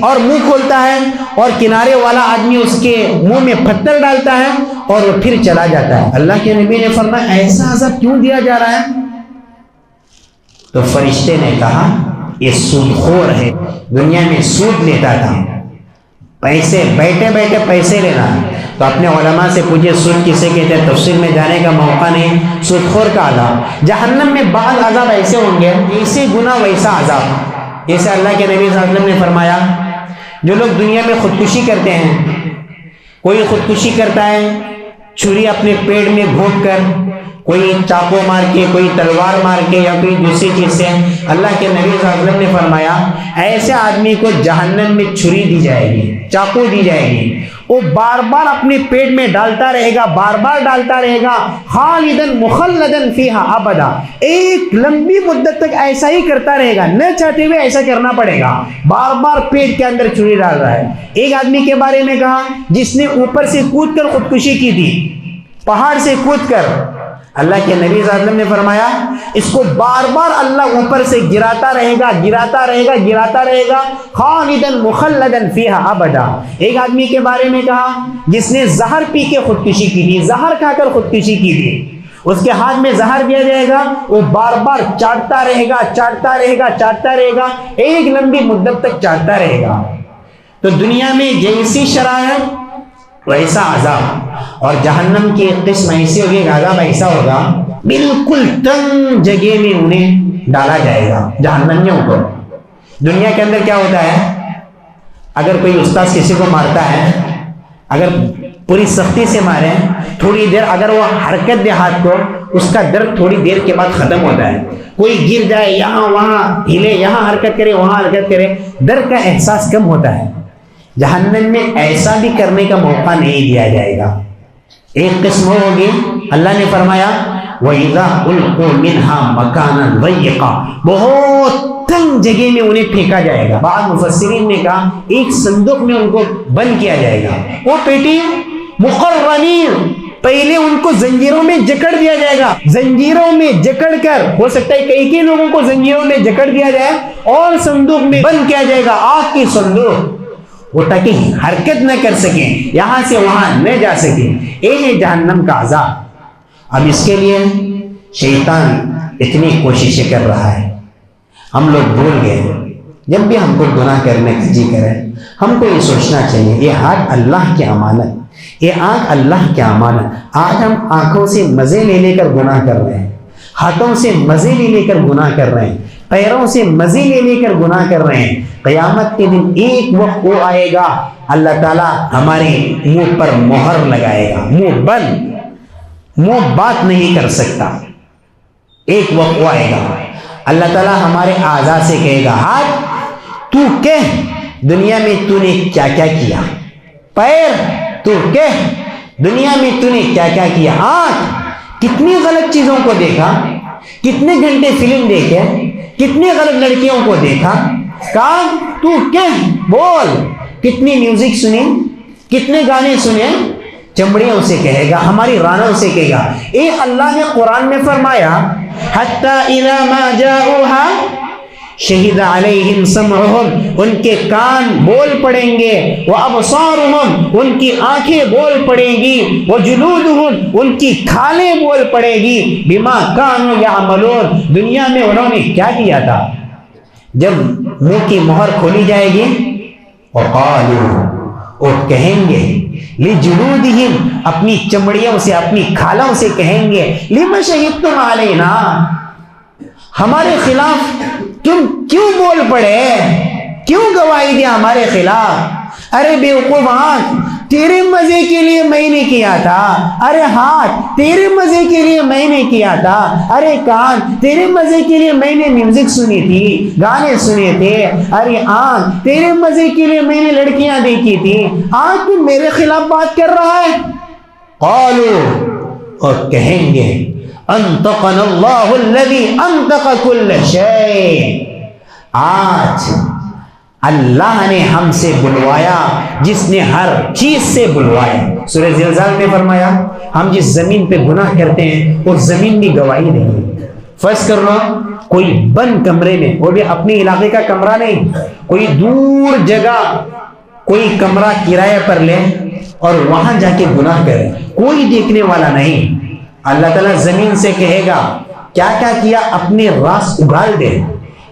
اور منہ کھولتا ہے, اور کنارے والا آدمی اس کے منہ میں پتھر ڈالتا ہے اور وہ پھر چلا جاتا ہے. اللہ کے نبی نے فرمایا ایسا عذاب کیوں دیا جا رہا ہے؟ تو فرشتے نے کہا یہ سود خور ہے, دنیا میں سود لیتا تھا, پیسے بیٹھے بیٹھے پیسے لینا, تو اپنے علماء سے پوچھے سود کسے کہتے ہیں، تفصیل میں جانے کا موقع نہیں۔ سود خور کا عذاب، جہنم میں بعض عذاب ایسے ہوں گے، ایسے گناہ ویسا عذاب، جیسے اللہ کے نبی صلی اللہ علیہ وسلم نے فرمایا جو لوگ دنیا میں خودکشی کرتے ہیں، کوئی خودکشی کرتا ہے چھری اپنے پیٹ میں گھونٹ کر، کوئی چاقو مار کے، کوئی تلوار مار کے، یا کوئی دوسری چیز سے، اللہ کے نبی صلی اللہ علیہ وسلم نے فرمایا ایسے آدمی کو جہنم میں چھری دی جائے گی، چاقو دی جائے گی، وہ بار بار اپنے پیٹ میں ڈالتا رہے گا، بار بار ڈالتا رہے گا، خالدن مخلدن فیہا ابدا، ایک لمبی مدت تک ایسا ہی کرتا رہے گا، نہ چاہتے ہوئے ایسا کرنا پڑے گا، بار بار پیٹ کے اندر چھری ڈال رہا ہے۔ ایک آدمی کے بارے میں کہا جس نے اوپر سے کود کر خودکشی کی تھی، پہاڑ سے کود کر، اللہ کے نبی صلی اللہ علیہ وسلم نے فرمایا اس کو بار بار اللہ اوپر سے گراتا رہے گا، گراتا رہے گا، گراتا رہے گا، خالدن مخلدن فیہا ابدا۔ ایک آدمی کے بارے میں کہا جس نے زہر پی کے خودکشی کی تھی، زہر کھا کر خودکشی کی تھی، اس کے ہاتھ میں زہر دیا جائے گا، وہ بار بار چاٹتا رہے گا، چاٹتا رہے گا، چاٹتا رہے گا، ایک لمبی مدت تک چاٹتا رہے گا۔ تو دنیا میں جیسی شرائط ویسا عذاب، اور جہنم کی ایک قسم ایسی ہوگی، ایک عذاب ایسا ہوگا بالکل تنگ جگہ میں انہیں ڈالا جائے گا جہنمیوں کو۔ دنیا کے اندر کیا ہوتا ہے، اگر کوئی استاذ کسی کو مارتا ہے، اگر پوری سختی سے مارے، تھوڑی دیر اگر وہ حرکت دے ہاتھ کو، اس کا درد تھوڑی دیر کے بعد ختم ہوتا ہے۔ کوئی گر جائے، یہاں وہاں ہلے، یہاں حرکت کرے، وہاں حرکت کرے، درد کا احساس کم ہوتا ہے۔ جہنم میں ایسا بھی کرنے کا موقع نہیں دیا جائے گا۔ ایک قسم ہوگی، اللہ نے فرمایا وَإِذَا أُلْقُوا مِنْهَا مَكَانًا ضَيِّقًا، بہت تنگ جگہ میں انہیں پھینکا جائے گا۔ بعض مفسرین نے کہا ایک صندوق میں ان کو بند کیا جائے گا، وہ پیٹی مقرنین، پہلے ان کو زنجیروں میں جکڑ دیا جائے گا، زنجیروں میں جکڑ کر، ہو سکتا ہے کئی لوگوں کو زنجیروں میں جکڑ دیا جائے اور صندوق میں بند کیا جائے گا، آگ کی صندوق، وہ تاکہ حرکت نہ کر سکیں، یہاں سے وہاں نہ جا سکیں۔ یہ ہے جہنم کا عذاب۔ اب اس کے لیے شیطان اتنی کوششیں کر رہا ہے، ہم لوگ بھول گئے، جب بھی ہم کو گناہ کرنے کا جی کرے ہم کو یہ سوچنا چاہیے یہ ہاتھ اللہ کی امانت، یہ آنکھ اللہ کی امانت۔ آج ہم آنکھوں سے مزے لے لے کر گناہ کر رہے ہیں، ہاتھوں سے مزے لے لے کر گناہ کر رہے ہیں، پیروں سے مزے لے لے کر گناہ کر رہے ہیں۔ قیامت کے دن ایک وقت وہ آئے گا، اللہ تعالیٰ ہمارے منہ پر مہر لگائے گا، منہ بند، منہ بات نہیں کر سکتا۔ ایک وقت وہ آئے گا، اللہ تعالیٰ ہمارے اعضاء سے کہے گا ہاتھ تو کہہ دنیا میں تو نے کیا کیا کیا، پیر تو کہہ دنیا میں تو نے کیا کیا کیا، آنکھ کتنی غلط چیزوں کو دیکھا، کتنے گھنٹے فلم دیکھے، کتنی غلط لڑکیوں کو دیکھا، کان تو کہہ بول کتنی میوزک سنی، کتنے گانے سنے، چمڑیوں سے کہے گا، ہماری رانوں سے کہے گا۔ اے اللہ نے قرآن میں فرمایا حَتَّى إِذَا مَا جَاءُوهَا شَهِدَ عَلَيْهِمْ سَمْعُهُمْ، ان کے کان بول پڑیں گے، وَأَبْصَارُهُمْ ان کی آنکھیں بول پڑیں گی، وَجُلُودُهُمْ ان کی کھالیں بول پڑے گی، بِمَا كَانُوا يَعْمَلُونَ دنیا میں انہوں نے کیا کیا تھا۔ جب منہ کی مہر کھولی جائے گی، وَقَالُوا اور کہیں گے، لِجُلُودِهِمْ اپنی چمڑیوں سے، اپنی کھالوں سے کہیں گے، لِمَ شَهِدْتُمْ عَلَيْنَا ہمارے خلاف تم کیوں بول پڑے، کیوں گواہی دیا ہمارے خلاف۔ ارے بیوقوف آنکھ تیرے مزے کے لیے میں نے کیا تھا، ارے ہاتھ تیرے مزے کے لیے میں نے کیا تھا، ارے کان تیرے مزے کے لیے میں نے میوزک سنی تھی، گانے سنے تھے، ارے آنکھ تیرے مزے کے لیے میں نے لڑکیاں دیکھی تھی، آنکھ تو میرے خلاف بات کر رہا ہے۔ قالوا اور کہیں گے انطقنا اللہ الذی انطق کل شیء آج اللہ نے ہم سے بلوایا جس نے ہر چیز سے بلوایا۔ سورہ زلزال میں فرمایا ہم جس زمین پہ گناہ کرتے ہیں وہ زمین بھی گواہی نہیں۔ فرض کر لو کوئی بند کمرے میں، وہ بھی اپنے علاقے کا کمرہ نہیں، کوئی دور جگہ کوئی کمرہ کرایہ پر لے اور وہاں جا کے گناہ کرے، کوئی دیکھنے والا نہیں، اللہ تعالیٰ زمین سے کہے گا کیا کیا کیا، اپنے راز اگال دے،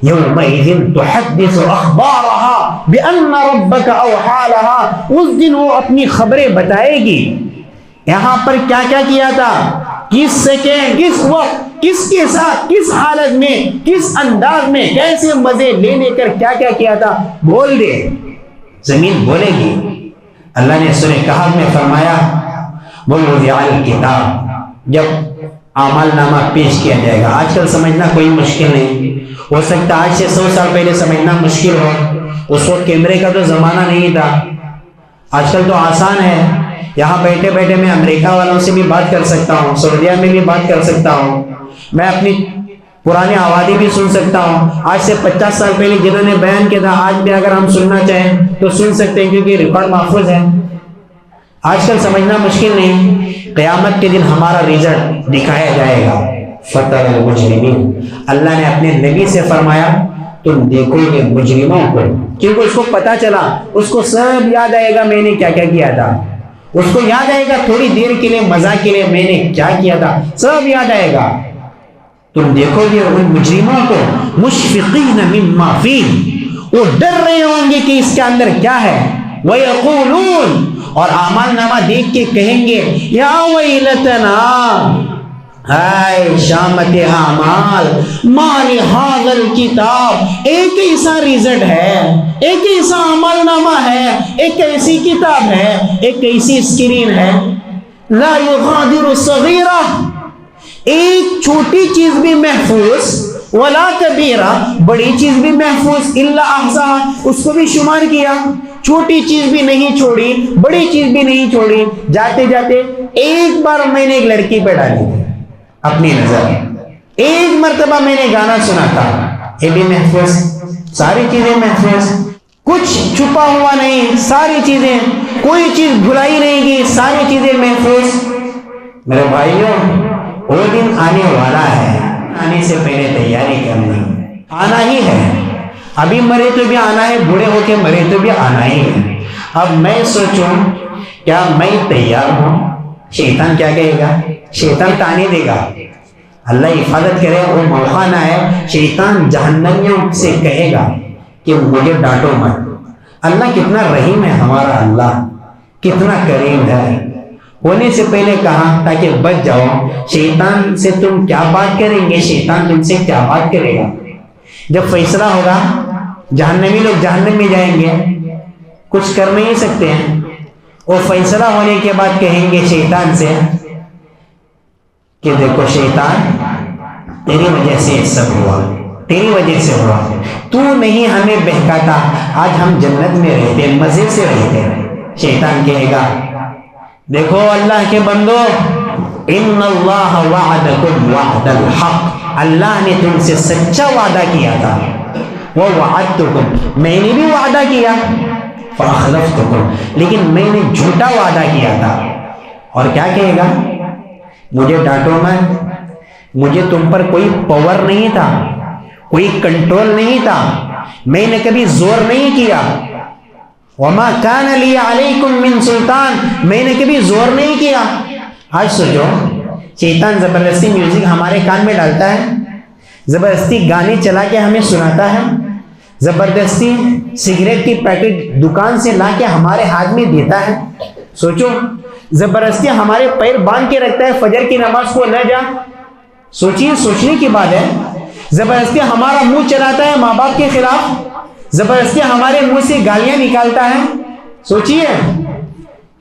یومئذ تحدث اخبارها بان ربک اوحی لها، اس دن وہ اپنی خبریں بتائے گی۔ یہاں پر کیا کیا کیا تھا، کس سیکنڈ، کس وقت، کس کے ساتھ، کس حالت میں، کس انداز میں، کیسے مزے لے لے کر کیا کیا کیا تھا، بول دے، زمین بولے گی۔ اللہ نے سورہ کہف میں فرمایا وَوُضِعَ الْكِتَابُ، جب اعمال نامہ پیش کیا جائے گا۔ آج کل سمجھنا کوئی مشکل نہیں، ہو سکتا آج سے 100 سال پہلے سمجھنا مشکل ہو، اس وقت کیمرے کا تو زمانہ نہیں تھا۔ آج کل تو آسان ہے، یہاں بیٹھے بیٹھے میں امریکہ والوں سے بھی بات کر سکتا ہوں، سعودیہ میں بھی بات کر سکتا ہوں، میں اپنی پرانی آوازیں بھی سن سکتا ہوں۔ آج سے 50 سال پہلے جنہوں نے بیان کیا تھا، آج بھی اگر ہم سننا چاہیں تو سن سکتے ہیں، کیونکہ ریکارڈ محفوظ ہے۔ آج کل سمجھنا مشکل نہیں، قیامت کے دن ہمارا رزلٹ دکھایا جائے گا۔ فَتَرَى الْمُجْرِمِينَ، اللہ نے اپنے نبی سے فرمایا تم دیکھو گے مجرموں کو، کیونکہ اس کو پتا چلا، اس کو سب یاد آئے گا میں نے کیا کیا کیا تھا، اس کو یاد آئے گا تھوڑی دیر کے لیے مزاح کے لیے میں نے کیا کیا تھا، سب یاد آئے گا۔ تم دیکھو گے ان مجرموں کو مشفقین مما فیہ، وہ ڈر رہے ہوں گے کہ اس کے اندر کیا ہے، وَيَقُولُونَ، اور اعمال نامہ دیکھ کے کہیں گے یا ویلتنا، ہائے شامت اعمال، ما لہذا الکتاب، ایک ایسا رزلٹ ہے، ایک ایسا عمل نامہ ہے، ایک ایسی کتاب ہے، ایک ایسی اسکرین ہے، لا یغادر صغیرہ، ایک چھوٹی چیز بھی محفوظ، ولا کبیرہ، بڑی چیز بھی محفوظ، الا احصاها، اس کو بھی شمار کیا، چھوٹی چیز بھی نہیں چھوڑی، بڑی چیز بھی نہیں چھوڑی۔ جاتے جاتے ایک بار میں نے ایک لڑکی پہ ڈالی اپنی نظر، ایک مرتبہ میں نے گانا سنا تھا، یہ بھی محفوظ، ساری چیزیں محفوظ، کچھ چھپا ہوا نہیں، ساری چیزیں، کوئی چیز بھلائی نہیں گی، ساری چیزیں محفوظ۔ میرے بھائیوں، وہ دن آنے والا ہے، آنے سے پہلے تیاری کرنی، آنا ہی ہے، ابھی مرے تو بھی آنا ہے، بوڑھے ہو کے مرے تو بھی آنا ہی ہے۔ اب میں سوچوں کیا میں تیار ہوں؟ شیطان کیا کہے گا؟ شیطان تانے دے گا، اللہ حفاظت کرے وہ موقع نہ ہے، شیطان جہنمیوں سے کہے گا کہ مجھے ڈانٹو مت۔ اللہ کتنا رحیم ہے، ہمارا اللہ کتنا کریم ہے، ہونے سے پہلے کہا تاکہ بچ جاؤ۔ شیطان سے تم کیا بات کریں گے، شیطان تم سے کیا بات کرے گا؟ جب فیصلہ ہوگا جہنمی لوگ جہنم میں جائیں گے، کچھ کر نہیں سکتے ہیں، وہ فیصلہ ہونے کے بعد کہیں گے شیطان سے کہ دیکھو شیطان، تیری وجہ سے یہ سب ہوا، تیری وجہ سے ہوا، تو نہیں ہمیں بہکاتا، آج ہم جنت میں رہتے، مزے سے رہتے۔ شیطان کہے گا دیکھو اللہ کے بندو، ان اللہ وعدکم وعد الحق، اللہ نے تم سے سچا وعدہ کیا تھا، وہ وعدتکم، میں نے بھی وعدہ کیا، فاخلفتکم، لیکن میں نے جھوٹا وعدہ کیا تھا۔ اور کیا کہے گا؟ مجھے ڈانٹو مت، مجھے تم پر کوئی پاور نہیں تھا، کوئی کنٹرول نہیں تھا، میں نے کبھی زور نہیں کیا، وما کان لی علیکم من سلطان، میں نے کبھی زور نہیں کیا۔ آج سوچو، شیطان زبردستی میوزک ہمارے کان میں ڈالتا ہے، زبردستی گانے چلا کے ہمیں سناتا ہے، زبردستی سگریٹ کی پیکٹ دکان سے لا کے ہمارے ہاتھ میں دیتا ہے۔ سوچو، زبردستی ہمارے پیر باندھ کے رکھتا ہے، فجر کی نماز کو نہ جا، سوچیے، سوچنے کی بات ہے۔ زبردستی ہمارا منہ چلاتا ہے ماں باپ کے خلاف، زبردستی ہمارے منہ سے گالیاں نکالتا ہے، سوچیے۔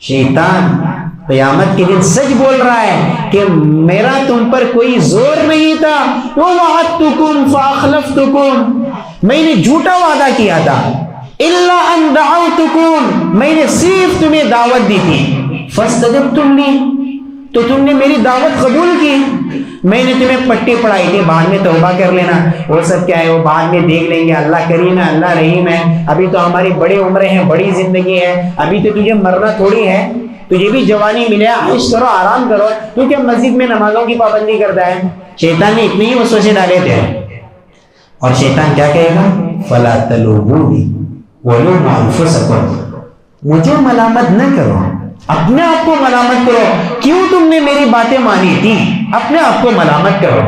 شیطان قیامت کے دن سچ بول رہا ہے کہ میرا تم پر کوئی زور نہیں تھا، وَوَعَدتُكُمْ فَأَخْلَفْتُكُمْ، میں نے جھوٹا وعدہ کیا تھا، إِلَّا أَن دَعَوْتُكُمْ، میں نے صرف تمہیں دعوت دی تھی، فَاسْتَجَبْتُمْ لِي، تو تم نے میری دعوت قبول کی، میں نے تمہیں پٹی پڑھائی تھی، بعد میں توبہ کر لینا، وہ سب کیا ہے، وہ بعد میں دیکھ لیں گے، اللہ کریم ہے، اللہ رحیم ہے، ابھی تو ہماری بڑی عمریں ہیں، بڑی زندگی ہے، ابھی تو تجھے مرنا تھوڑی ہے، تجھے بھی جوانی ملے، عیش کرو، آرام کرو، تو کیا مسجد میں نمازوں کی پابندی کرتا ہے؟ شیطان نے اتنے ہی وسوسے ڈالے تھے۔ اور شیطان کیا کہے گا؟ فَلَا تَلُومُونِي وَلُومُوا أَنفُسَكُمْ، مجھے ملامت نہ کرو، اپنے آپ کو ملامت کرو، کیوں تم نے میری باتیں مانی تھی، اپنے آپ کو ملامت کرو۔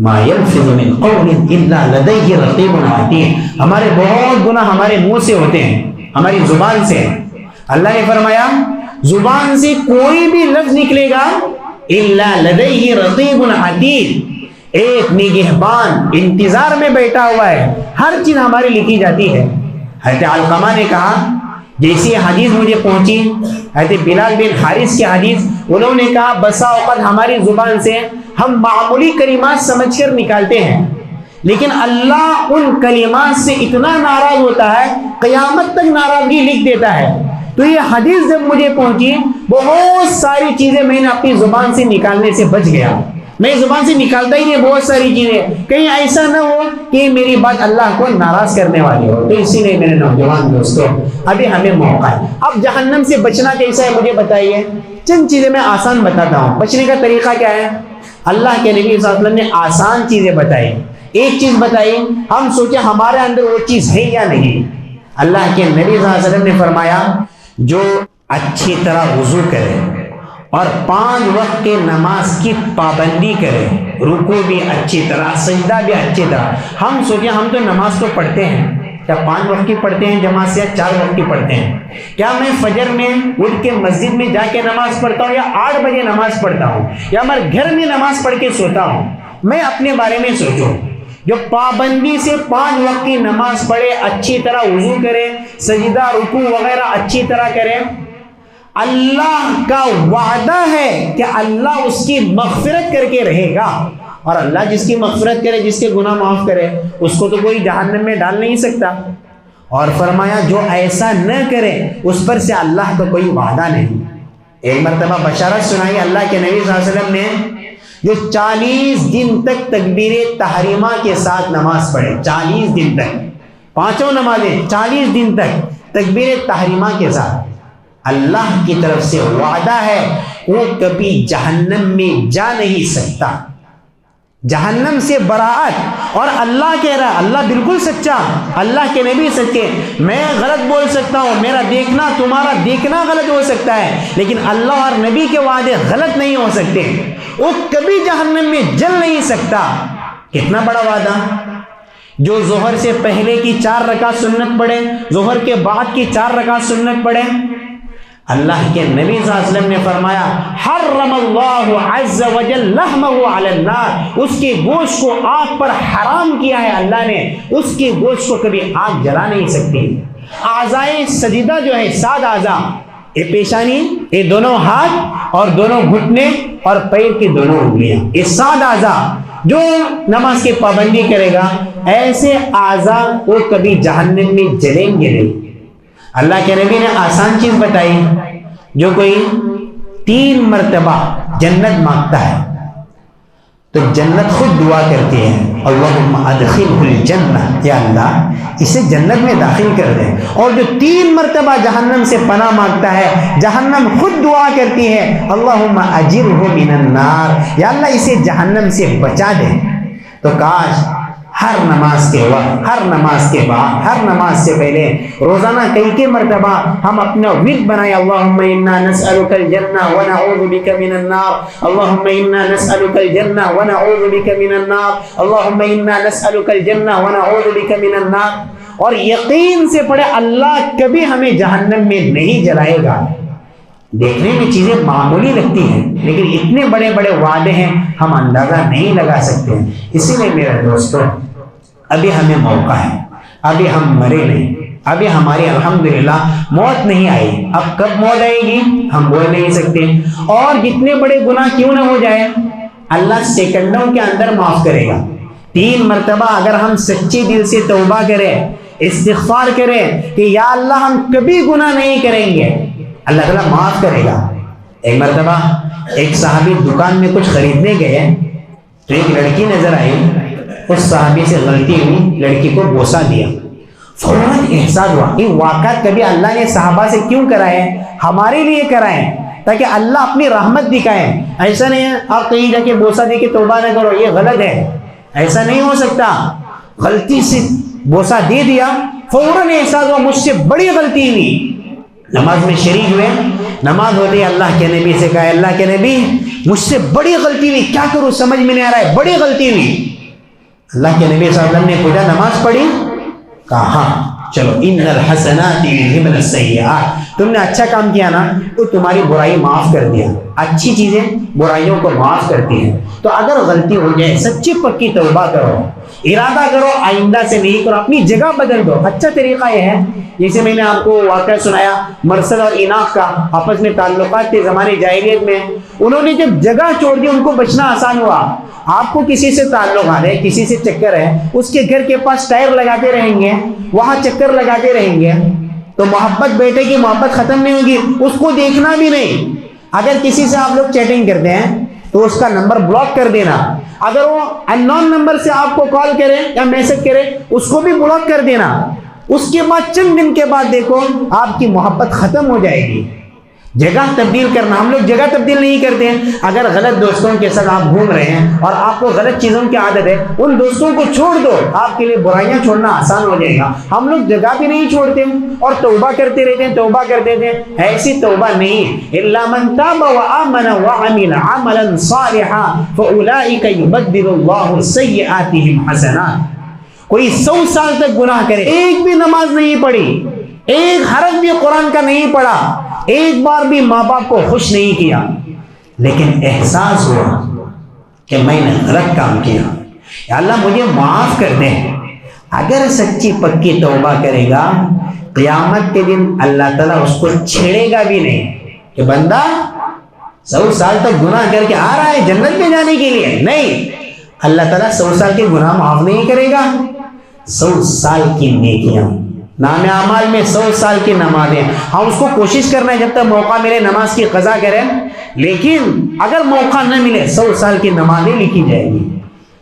ما یلفظ من قول الا لدیہ رقیب عتید، ہمارے بہت گناہ ہمارے منہ سے ہوتے ہیں، ہماری زبان سے۔ اللہ نے فرمایا زبان سے کوئی بھی لفظ نکلے گا الا لدیہ رقیب عتید، ایک نگہبان انتظار میں بیٹھا ہوا ہے، ہر چیز ہماری لکھی جاتی ہے۔ حضرت علقمہ نے کہا جیسی حدیث مجھے پہنچی، حضرت بلال بن حارث کی حدیث، انہوں نے کہا بسا اوقات ہماری زبان سے ہم معمولی کلمات سمجھ کر نکالتے ہیں، لیکن اللہ ان کلمات سے اتنا ناراض ہوتا ہے قیامت تک ناراضگی لکھ دیتا ہے۔ تو یہ حدیث جب مجھے پہنچی بہت ساری چیزیں میں نے اپنی زبان سے نکالنے سے بچ گیا، میں زبان سے نکالتا ہی نہیں بہت ساری چیزیں، کہیں ایسا نہ ہو کہ میری بات اللہ کو ناراض کرنے والی ہو۔ تو اسی لیے میرے نوجوان دوستوں ابھی ہمیں موقع ہے۔ اب جہنم سے بچنا کیسا ہے مجھے بتائیے، چند چیزیں میں آسان بتاتا ہوں۔ بچنے کا طریقہ کیا ہے؟ اللہ کے نبی صلی اللہ علیہ وسلم نے آسان چیزیں بتائی۔ ایک چیز بتائی، ہم سوچیں ہمارے اندر وہ چیز ہے یا نہیں۔ اللہ کے نبی صلی اللہ علیہ وسلم نے فرمایا جو اچھی طرح وضو کرے اور 5 وقت کے نماز کی پابندی کرے، رکوع بھی اچھی طرح، سجدہ بھی اچھی طرح۔ ہم سوچیں ہم تو نماز تو پڑھتے ہیں، کیا 5 وقت کی پڑھتے ہیں جماعت سے یا 4 وقت کی پڑھتے ہیں؟ کیا میں فجر میں اٹھ کے مسجد میں جا کے نماز پڑھتا ہوں یا 8 بجے نماز پڑھتا ہوں یا میں گھر میں نماز پڑھ کے سوتا ہوں؟ میں اپنے بارے میں سوچوں، جو پابندی سے 5 وقت کی نماز پڑھے، اچھی طرح وضو کرے، سجدہ رکوع وغیرہ اچھی طرح کرے، اللہ کا وعدہ ہے کہ اللہ اس کی مغفرت کر کے رہے گا۔ اور اللہ جس کی مغفرت کرے، جس کے گناہ معاف کرے، اس کو تو کوئی جہنم میں ڈال نہیں سکتا۔ اور فرمایا جو ایسا نہ کرے اس پر سے اللہ کا کوئی وعدہ نہیں۔ ایک مرتبہ بشارت سنائی اللہ کے نبی صلی اللہ علیہ وسلم نے، جو 40 دن تک تکبیر تحریمہ کے ساتھ نماز پڑھے، 40 دن تک، 5 نمازیں 40 دن تک تکبیر تحریمہ کے ساتھ، اللہ کی طرف سے وعدہ ہے وہ کبھی جہنم میں جا نہیں سکتا، جہنم سے براعت۔ اور اللہ کہہ رہا ہے، اللہ بالکل سچا، اللہ کے نبی سچے۔ میں غلط بول سکتا ہوں، میرا دیکھنا تمہارا دیکھنا غلط ہو سکتا ہے، لیکن اللہ اور نبی کے وعدے غلط نہیں ہو سکتے۔ وہ کبھی جہنم میں جل نہیں سکتا۔ کتنا بڑا وعدہ! جو ظہر سے پہلے کی 4 رکعت سنت پڑھے، ظہر کے بعد کی 4 رکعت سنت پڑھے، اللہ کے نبی صلی اللہ علیہ وسلم نے فرمایا حرم اللہ عز وجل لحمہ علی النار، اس کے گوشت کو آگ پر حرام کیا ہے اللہ نے، اس کے گوشت کو کبھی آگ جلا نہیں سکتی۔ اعضائے سجدہ جو ہے 7 اعضاء، یہ پیشانی، یہ دونوں ہاتھ اور دونوں گھٹنے اور پیر کی دونوں انگلیاں، یہ 7 اعضاء جو نماز کی پابندی کرے گا، ایسے اعضاء وہ کبھی جہنم میں جلیں گے نہیں۔ اللہ کے نبی نے آسان چیز بتائی، جو کوئی 3 مرتبہ جنت مانگتا ہے تو جنت خود دعا کرتی ہے اللہم ادخلہ الجنہ، یا اللہ اسے جنت میں داخل کر دے۔ اور جو 3 مرتبہ جہنم سے پناہ مانگتا ہے، جہنم خود دعا کرتی ہے اللہم اجرہ من النار، یا اللہ اسے جہنم سے بچا دے۔ تو کاش ہر نماز کے وقت، ہر نماز کے بعد، ہر نماز سے پہلے روزانہ کئی مرتبہ ہم اپنا ورد بنائیں، اللہم انا نسألک الجنہ ونعوذ بک من النار، اللہم انا نسألک الجنہ ونعوذ بک من النار، اللہم انا نسألک الجنہ ونعوذ بک من النار۔ اور یقین سے پڑھے اللہ کبھی ہمیں جہنم میں نہیں جلائے گا۔ دیکھنے میں چیزیں معمولی لگتی ہیں، لیکن اتنے بڑے بڑے وعدے ہیں ہم اندازہ نہیں لگا سکتے۔ اسی لیے میرے دوستو ابھی ہمیں موقع ہے، ابھی ہم مرے نہیں، ابھی ہماری الحمدللہ موت نہیں آئی۔ اب کب موت آئے گی ہم بول نہیں سکتے۔ اور جتنے بڑے گناہ کیوں نہ ہو جائے، اللہ سیکنڈوں کے اندر معاف کرے گا۔ 3 مرتبہ اگر ہم سچے دل سے توبہ کریں، استغفار کریں کہ یا اللہ ہم کبھی گناہ نہیں کریں گے، اللہ تعالیٰ معاف کرے گا۔ ایک مرتبہ ایک صحابی دکان میں کچھ خریدنے گئے تو ایک لڑکی نظر آئی، اس صحابی سے غلطی ہوئی، لڑکی کو بوسہ دیا۔ فوراً احساس ہوا کہ واقعات کبھی اللہ نے صحابہ سے کیوں کرائے، ہمارے لیے کرائے تاکہ اللہ اپنی رحمت دکھائے۔ ایسا نہیں ہے آپ کہیں جا کے بوسہ دے کے توبہ نہ کرو، یہ غلط ہے، ایسا نہیں ہو سکتا۔ غلطی سے بوسہ دے دیا، فوراً احساس ہوا مجھ سے بڑی غلطی ہوئی، نماز میں شریک ہوئے، نماز ہوتی ہے اللہ کے نبی سے کہا اللہ کے نبی مجھ سے بڑی غلطی ہوئی, کیا کروں سمجھ میں نہیں آ رہا ہے, بڑی غلطی ہوئی. اللہ کے نبی صلی اللہ علیہ وسلم نے پوچھا نماز پڑھی؟ کہا ہاں. چلو ان الحسنات یذهبن السیئات, تم نے اچھا کام کیا نا تو تمہاری برائی معاف کر دیا. اچھی چیزیں برائیوں کو معاف کرتی ہیں. تو اگر غلطی ہو جائے سچی پکی توبہ کرو, ارادہ کرو آئندہ سے نہیں کرو, اپنی جگہ بدل دو. اچھا طریقہ یہ ہے جیسے میں نے آپ کو واقعہ سنایا مرسل اور اناق کا, آپس میں تعلقات تھے زمانے جاہلیت میں. انہوں نے جب جگہ چھوڑ دی ان کو بچنا آسان ہوا. آپ کو کسی سے تعلق آ رہے, کسی سے چکر ہے, اس کے گھر کے پاس ٹائر لگاتے رہیں گے, وہاں چکر لگاتے رہیں گے, تو محبت بیٹے کی محبت ختم نہیں ہوگی, اس کو دیکھنا بھی نہیں. اگر کسی سے آپ لوگ چیٹنگ کرتے ہیں تو اس کا نمبر بلاک کر دینا. اگر وہ ان نون نمبر سے آپ کو کال کرے یا میسج کرے اس کو بھی بلاک کر دینا. اس کے بعد چند دن کے بعد دیکھو آپ کی محبت ختم ہو جائے گی. جگہ تبدیل کرنا, ہم لوگ جگہ تبدیل نہیں کرتے ہیں. اگر غلط دوستوں کے ساتھ آپ گھوم رہے ہیں اور آپ کو غلط چیزوں کی عادت ہے, ان دوستوں کو چھوڑ دو, آپ کے لیے برائیاں چھوڑنا آسان ہو جائے گا. ہم لوگ جگہ بھی نہیں چھوڑتے اور توبہ کرتے رہتے ہیں, توبہ کرتے تھے. ایسی توبہ نہیں, الا من تاب وآمن وعمل عملا صالحا فاولئک یبدل اللہ سیئاتهم حسنات. کوئی 100 سال تک گناہ کرے, ایک بھی نماز نہیں پڑھی, ایک حرف بھی قرآن کا نہیں پڑھا, ایک بار بھی ماں باپ کو خوش نہیں کیا, لیکن احساس ہوا کہ میں نے غلط کام کیا, یا اللہ مجھے معاف کر دے. اگر سچی پکی توبہ کرے گا قیامت کے دن اللہ تعالیٰ اس کو چھیڑے گا بھی نہیں کہ بندہ 100 سال تک گناہ کر کے آ رہا ہے جنت میں جانے کے لیے. نہیں, اللہ تعالیٰ 100 سال کے گناہ معاف نہیں کرے گا. 100 سال کی نیکیاں, نام اعمال میں 100 سال کی نمازیں. ہم اس کو کوشش کرنا ہے جب تک موقع ملے نماز کی قضا کریں, لیکن اگر موقع نہ ملے 100 سال کی نمازیں لکھی جائے گی.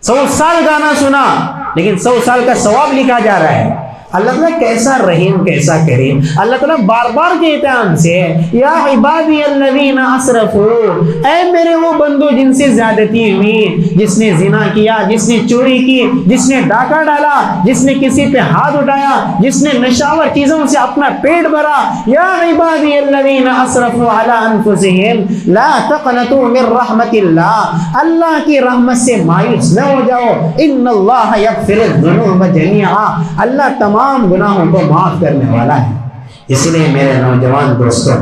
100 سال گانا سنا لیکن 100 سال کا ثواب لکھا جا رہا ہے. اللہ تعالیٰ کیسا رحیم کیسا کریم. اللہ تعالیٰ بار بار کہتے ہیں ہم سے یا عبادی الذین اسرفوا, اے میرے وہ بندو جن سے زیادتی ہوئی, جس نے زنا کیا, جس نے چوری کی, جس نے ڈاکہ ڈالا, جس نے کسی پہ ہاتھ اٹھایا, جس نے نشاور چیزوں سے اپنا پیٹ بھرا. یا عبادی الذین اسرفوا علی انفسہم لا تقنطوا من رحمت اللہ, اللہ کی رحمت سے مایوس نہ ہو جاؤ. ان اللہ یغفر الذنوب جميعا, اللہ تمام گناہوں کو معاف کرنے والا ہے. اس لیے میرے نوجوان دوستوں,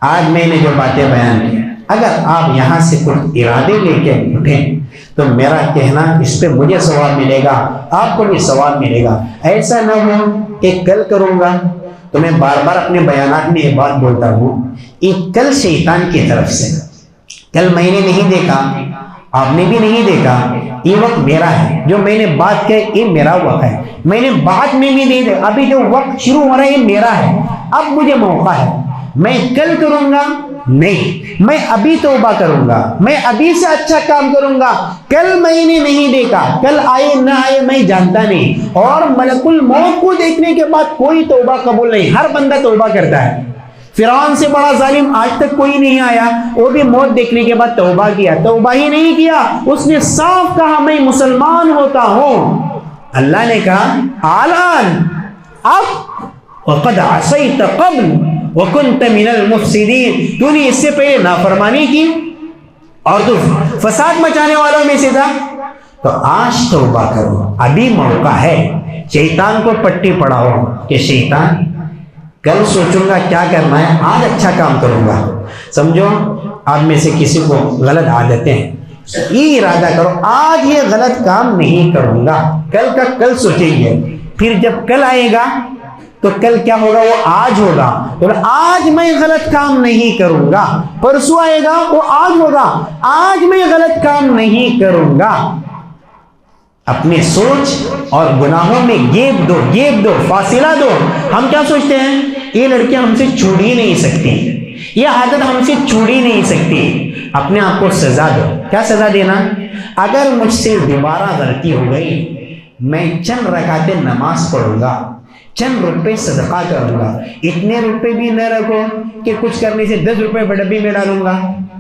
آج میں نے جو باتیں بیان کی, اگر آپ یہاں سے کچھ ارادے لے کے اٹھیں تو میرا کہنا اس پہ مجھے ثواب ملے گا, آپ کو بھی ثواب ملے گا. ایسا نہ ہو کہ کل کروں گا. تو میں بار بار اپنے بیانات میں یہ بات بولتا ہوں, یہ کل شیطان کی طرف سے, کل میں نے نہیں دیکھا, آپ نے بھی نہیں دیکھا, یہ وقت میرا ہے. جو میں نے بات کی یہ میرا وقت ہے, میں نے بات میں بھی نہیں دیکھا. ابھی جو وقت شروع ہو رہا ہے یہ میرا ہے, اب مجھے موقع ہے. میں کل کروں گا نہیں, میں ابھی توبہ کروں گا, میں ابھی سے اچھا کام کروں گا. کل میں نے نہیں دیکھا, کل آئے نہ آئے میں جانتا نہیں. اور ملک الموت کو دیکھنے کے بعد کوئی توبہ قبول نہیں. ہر بندہ توبہ کرتا ہے. فرعون سے بڑا ظالم آج تک کوئی نہیں آیا, وہ بھی موت دیکھنے کے بعد توبہ کیا. توبہ ہی نہیں کیا, اس نے صاف کہا میں مسلمان ہوتا ہوں. اللہ نے کہا آلان, اب وقد عصیت قبل وکنت من المفسدین, تو نے اس سے پہلے نافرمانی کی اور تو فساد مچانے والوں میں سے تھا. تو آج توبہ کرو, ابھی موقع ہے. شیطان کو پٹی پڑھاؤ کہ شیطان کل سوچوں گا کیا کرنا ہے, آج اچھا کام کروں گا. سمجھو آپ میں سے کسی کو غلط عادتیں ہیں, یہ ارادہ کرو آج یہ غلط کام نہیں کروں گا. کل کا کل سوچیں گے, پھر جب کل آئے گا تو کل کیا ہوگا, وہ آج ہوگا. تو آج میں غلط کام نہیں کروں گا. پرسوں آئے گا وہ آج ہوگا, آج میں غلط کام نہیں کروں گا. اپنے سوچ اور گناہوں میں گیپ دو, فاصلہ دو. ہم کیا سوچتے ہیں, یہ لڑکیاں ہم سے چھوڑ ہی نہیں سکتی, یہ عادت ہم سے چھوڑ ہی نہیں سکتی. اپنے آپ کو سزا دو. کیا سزا دینا, اگر مجھ سے دوبارہ غلطی ہو گئی میں چند رکعتیں نماز پڑھوں گا, چند روپے صدقہ کروں گا. اتنے روپے بھی نہ رکھو کہ کچھ کرنے سے 10 روپے ڈبی میں ڈالوں گا,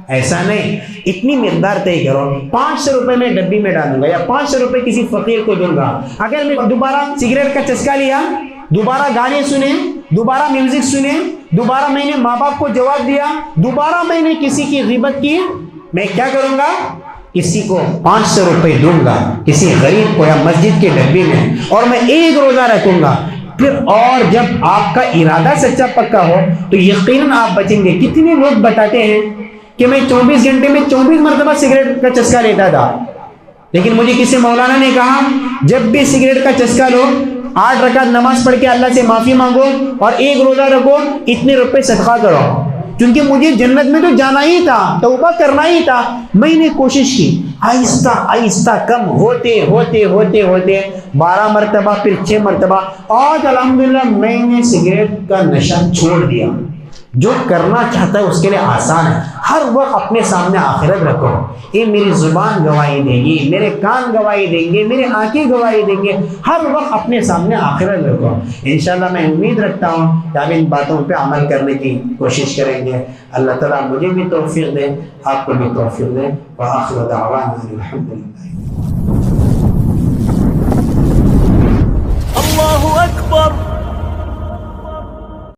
ایسا نہیں. اتنی مقدار طے کرو, 500 روپے میں ڈبی میں ڈالوں گا یا 500 روپے کسی فقیر کو دوں گا. اگر میں دوبارہ سگریٹ کا چسکا لیا دوبارہ گانے سنے، دوبارہ میوزک سنے، دوبارہ میں نے ماں باپ کو جواب دیا، دوبارہ میں نے کسی کی غیبت کی، میں کیا کروں گا؟ کسی کو 500 روپے دوں گا، کسی غریب کو یا مسجد کے ڈبے میں، اور میں ایک روزہ رکھوں گا۔ پھر اور جب آپ کا ارادہ سچا پکا ہو تو یقیناً آپ بچیں گے۔ کتنے لوگ بتاتے ہیں کہ میں 24 گھنٹے میں 24 مرتبہ سگریٹ کا چسکا لیتا تھا، لیکن مجھے کسی مولانا نے کہا جب بھی سگریٹ کا چسکا لو 8 رکعت نماز پڑھ کے اللہ سے معافی مانگو اور ایک روزہ رکھو، اتنے روپے صدقہ کرو، کیونکہ مجھے جنت میں تو جانا ہی تھا، توبہ کرنا ہی تھا۔ میں نے کوشش کی، آہستہ آہستہ کم ہوتے ہوتے ہوتے ہوتے 12 مرتبہ، پھر 6 مرتبہ، آج الحمدللہ میں نے سگریٹ کا نشہ چھوڑ دیا۔ جو کرنا چاہتا ہے اس کے لیے آسان ہے۔ ہر وقت اپنے سامنے آخرت رکھو، یہ میری زبان گواہی دے گی، میرے کان گواہی دیں گے، میرے آنکھیں گواہی دیں گے، ہر وقت اپنے سامنے آخرت رکھو۔ انشاءاللہ میں امید رکھتا ہوں کہ آپ ان باتوں پہ عمل کرنے کی کوشش کریں گے۔ اللہ تعالیٰ مجھے بھی توفیق دے، آپ کو بھی توفیق دے۔ وآخر دعوانا الحمدللہ۔